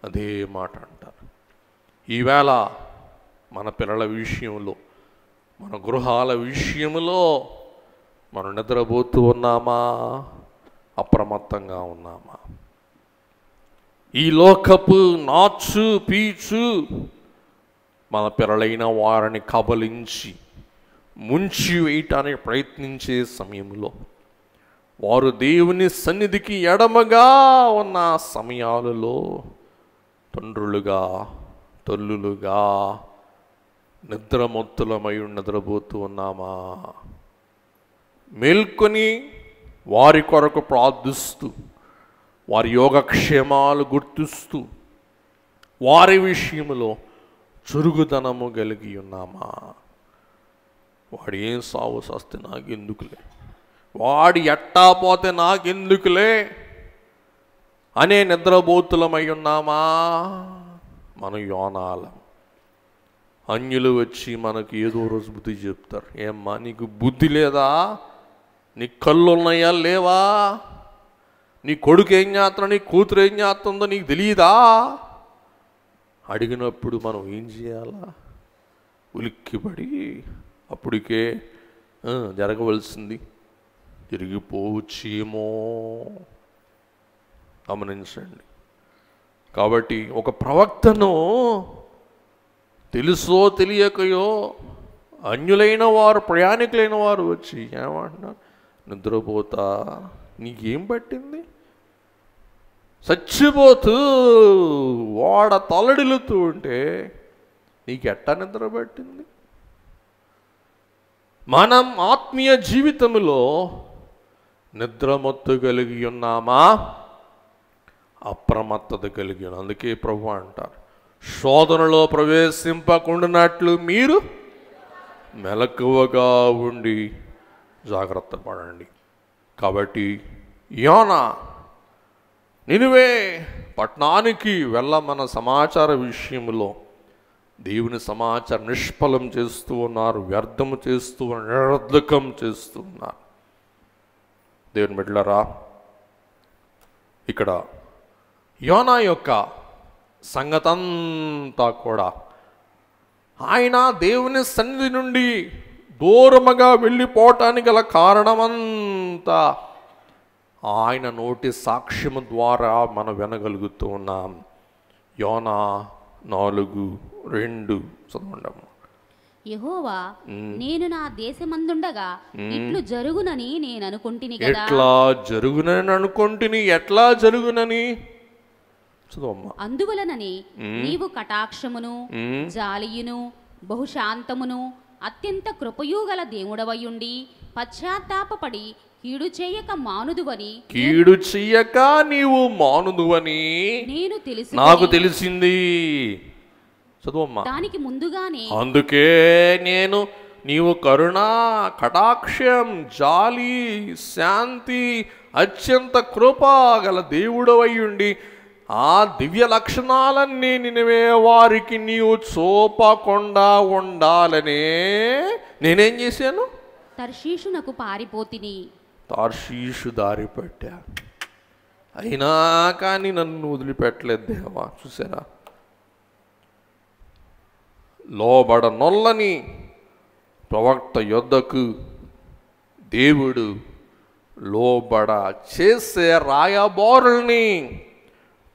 అదే మాట అంటారు. ఈవేళ మన పిల్లల విషయంలో, మన గృహాల విషయంలో మనం నిద్రపోతూ ఉన్నామా, అప్రమత్తంగా ఉన్నామా? ఈ లోకపు నాచు పీచు మన పిల్లలైన వారిని కబలించి ముంచి వేయటానికి ప్రయత్నించే సమయంలో, వారు దేవుని సన్నిధికి ఎడమగా ఉన్న సమయాలలో తండ్రులుగా తల్లులుగా నిద్రమత్తులమై నిద్రపోతూ ఉన్నామా? మేల్కొని వారి కొరకు ప్రార్థిస్తూ, వారి యోగక్షేమాలు గుర్తిస్తూ, వారి విషయంలో చురుగుదనము కలిగి ఉన్నామా? వాడు ఏం సావు సస్తే నాకెందుకులే, వాడు ఎట్టా పోతే నాకెందుకులే అనే నిద్రబోతులమై ఉన్నామా? మనం యోనాలం. అన్యులు వచ్చి మనకు ఏదో రోజు బుద్ధి చెప్తారు. ఏమ్మా నీకు బుద్ధి లేదా? నీ కళ్ళు ఉన్నాయా లేవా? నీ కొడుకు ఏం చేస్తున్నా, నీ కూతురు ఏం చేస్తుందో నీకు తెలియదా? అడిగినప్పుడు మనం ఏం చేయాలా? ఉలిక్కిపడి అప్పటికే జరగవలసింది జరిగిపోవచ్చేమో గమనించండి. కాబట్టి ఒక ప్రవక్తను తెలుసో తెలియకయో అన్యులైన వారు, ప్రయాణికులైన వారు వచ్చి ఏమంటున్నారు, నిద్రపోతా. నీకేం పట్టింది? చచ్చిపోతూ వాడ తలడిల్లుతూ ఉంటే నీకెట్టా నిద్ర పట్టింది? మనం ఆత్మీయ జీవితంలో నిద్రమత్తు కలిగి ఉన్నామా, అప్రమత్తత కలిగి ఉన్నాం? అందుకే ప్రభు అంటారు, శోధనలో ప్రవేశింపకుండానట్లు మీరు మెలకువగా ఉండి జాగ్రత్త పడండి. కాబట్టి యోనా నినివే పట్టణానికి వెళ్ళమన్న సమాచార విషయంలో దేవుని సమాచారం నిష్ఫలం చేస్తూ ఉన్నారు, వ్యర్థము చేస్తూ, నిరర్ధకం చేస్తూ ఉన్నారు. దేవుని బిడ్డలారా, ఇక్కడ యోనా యొక్క సంగతంతా కూడా ఆయన దేవుని సన్నిధి నుండి దూరముగా వెళ్ళిపోవటానికి గల కారణమంతా ఆయన నోటి సాక్ష్యము ద్వారా మనం వినగలుగుతూ ఉన్నాం. యోనా 4:2 చదవండి. యెహోవా, నేను నా దేశమందుండగా ఇట్లు జరుగునని నేను అనుకుంటిని కదా. ఎట్లా జరుగునని అనుకుంటుని? ఎట్లా జరుగునని చదవమ్మా. అందువలనని నీవు కటాక్షమును జాలియును బహుశాంతమును అత్యంత కృపయు గల దేవుడవయుండి పశ్చాత్తాపపడి కీడు చేయక మానుదువని కీడు చెయ్యక నీవు మానుదువని నేను తెలుసు నాకు తెలిసింది. చదువమ్మా. దానికి ముందుగానే అందుకే నేను నీవు కరుణ, కటాక్షం, జాలి, శాంతి, అత్యంత కృప గల దేవుడవయ్యుండి ఆ దివ్య లక్షణాలన్నీ నినవే వారికి నీవు చూపకుండా ఉండాలనే నేనేం చేశాను? తర్షీషునకు పారిపోతిని. తార్షీషు దారి పట్టా, అయినా కానీ నన్ను వదిలిపెట్టలేదు దేవా. చూసారా, లోబడనొల్లని ప్రవక్త యొద్దకు దేవుడు లోబడ చేసే రాయబారుల్ని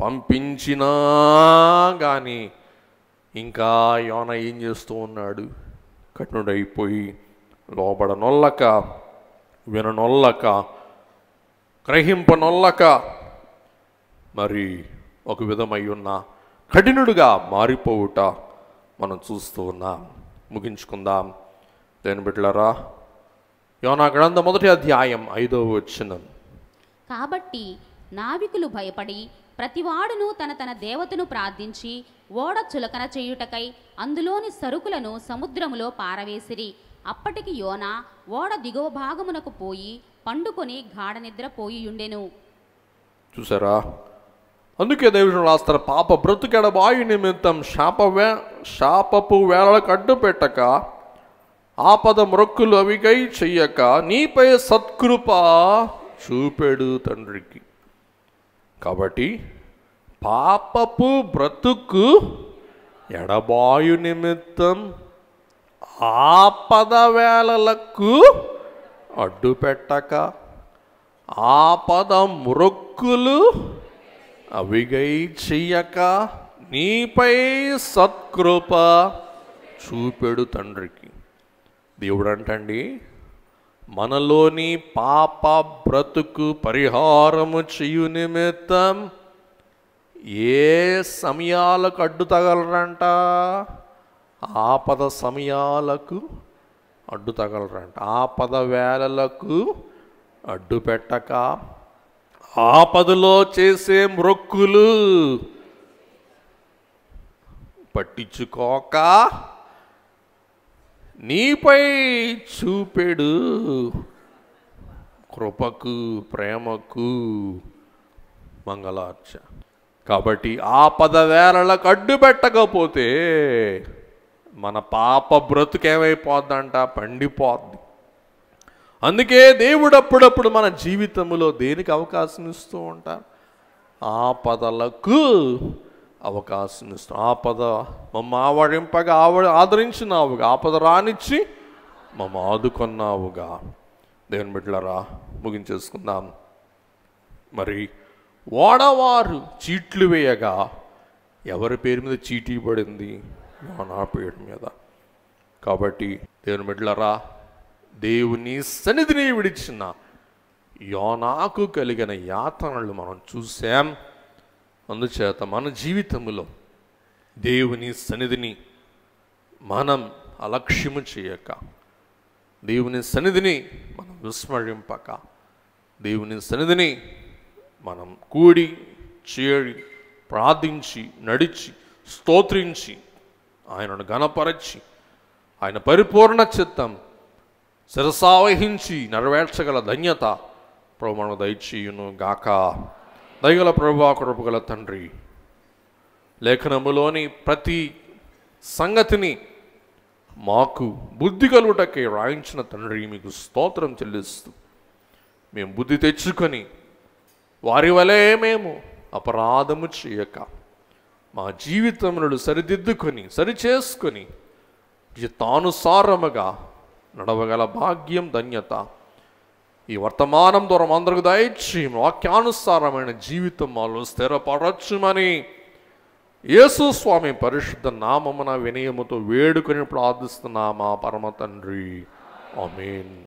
పంపించినా కానీ ఇంకా యోన ఏం చేస్తూ ఉన్నాడు? కఠినుడైపోయి లోబడనొల్లక, విననొల్లక, గ్రహింపనొల్లక మరి ఒక విధమై ఉన్న కఠినుడుగా మారిపోవుట మనం చూస్తూ ఉన్నాం. ముగించుకుందాం దేని బిడ్డలారా. యోనా గ్రంథం 1వ అధ్యాయం 5వ వచనం. కాబట్టి నావికులు భయపడి ప్రతివాడును తన తన దేవతను ప్రార్థించి ఓడ చులకన చేయుటకై అందులోని సరుకులను సముద్రములో పారవేసిరి. అప్పటికి యోనా ఓడ దిగువ భాగమునకు పోయి పండుకొని గాఢ నిద్రపోయి ఉండెను. చూసారా, అందుకే దేవుడు రాస్తారు, పాప బ్రతుకెడబాయు నిమిత్తం శాపపు వేళలకు అడ్డు పెట్టక ఆపద మ్రొక్కులు అవిగై చెయ్యక నీపై సత్కృప చూపెడు తండ్రికి. కాబట్టి పాపపు బ్రతుకు ఎడబాయు నిమిత్తం ఆపద వేళలకు అడ్డు పెట్టక ఆపద మ్రొక్కులు అవిగై చెయ్యక నీపై సత్కృప చూపెడు తండ్రికి. దేవుడు అంటండి, మనలోని పాప బ్రతుకు పరిహారము చేయు నిమిత్తం ఏ సమయాలకు అడ్డు తగలరంట? ఆపద సమయాలకు అడ్డు తగలరంట. ఆపద వేళలకు అడ్డు పెట్టక ఆపదలో చేసే మ్రొక్కులు పట్టించుకోక నీపై చూపెడు కృపకు, ప్రేమకు మంగళార్చ. కాబట్టి ఆపద వేళలకు అడ్డు పెట్టకపోతే మన పాప బ్రతుకేమైపోద్దంట? పండిపోద్ది. అందుకే దేవుడు అప్పుడప్పుడు మన జీవితంలో దేనికి అవకాశం ఇస్తూ ఉంటారు? ఆపదలకు అవకాశం ఇస్తూ. ఆపద మమ్మ ఆవడింపగా ఆదరించినావుగా, ఆపద రానిచ్చి మమ్మ ఆదుకొన్నావుగా. దేవుని బిడ్డలారా, ముగించేసుకుందాం. మరి ఓడవారు చీట్లు వేయగా ఎవరి పేరు మీద చీటీ పడింది? యోనా పేరు మీద. కాబట్టి దేవుని బిడ్డలారా, దేవుని సన్నిధిని విడిచిన యోనాకు కలిగిన యాతనలు మనం చూసాం. అందుచేత మన జీవితంలో దేవుని సన్నిధిని మనం అలక్ష్యము చేయక, దేవుని సన్నిధిని మనం విస్మరింపక, దేవుని సన్నిధిని మనం కూడి చేరి ప్రార్థించి నడిచి స్తోత్రించి ఆయనను ఘనపరచి ఆయన పరిపూర్ణ చిత్తం శిరసావహించి నెరవేర్చగల ధన్యత ప్రభు మనకు దయచేయును గాక. దయగల ప్రభువా, కృపగల తండ్రి, లేఖనములోని ప్రతి సంగతిని మాకు బుద్ధి కలుగుటకే రాయించిన తండ్రి, మీకు స్తోత్రం చెల్లిస్తూ మేము బుద్ధి తెచ్చుకొని వారి వలె మేము అపరాధము చేయక మా జీవితములను సరిదిద్దుకొని సరిచేసుకొని చిత్తానుసారముగా నడవగల భాగ్యం, ధన్యత ఈ వర్తమానం ద్వారా అందరికి దయచి వాక్యానుసారమైన జీవితం మాలో స్థిరపరచుమని యేసు స్వామి పరిశుద్ధ నామమున వినయముతో వేడుకొని ప్రార్థిస్తున్నామా పరమ తండ్రి. ఆమేన్.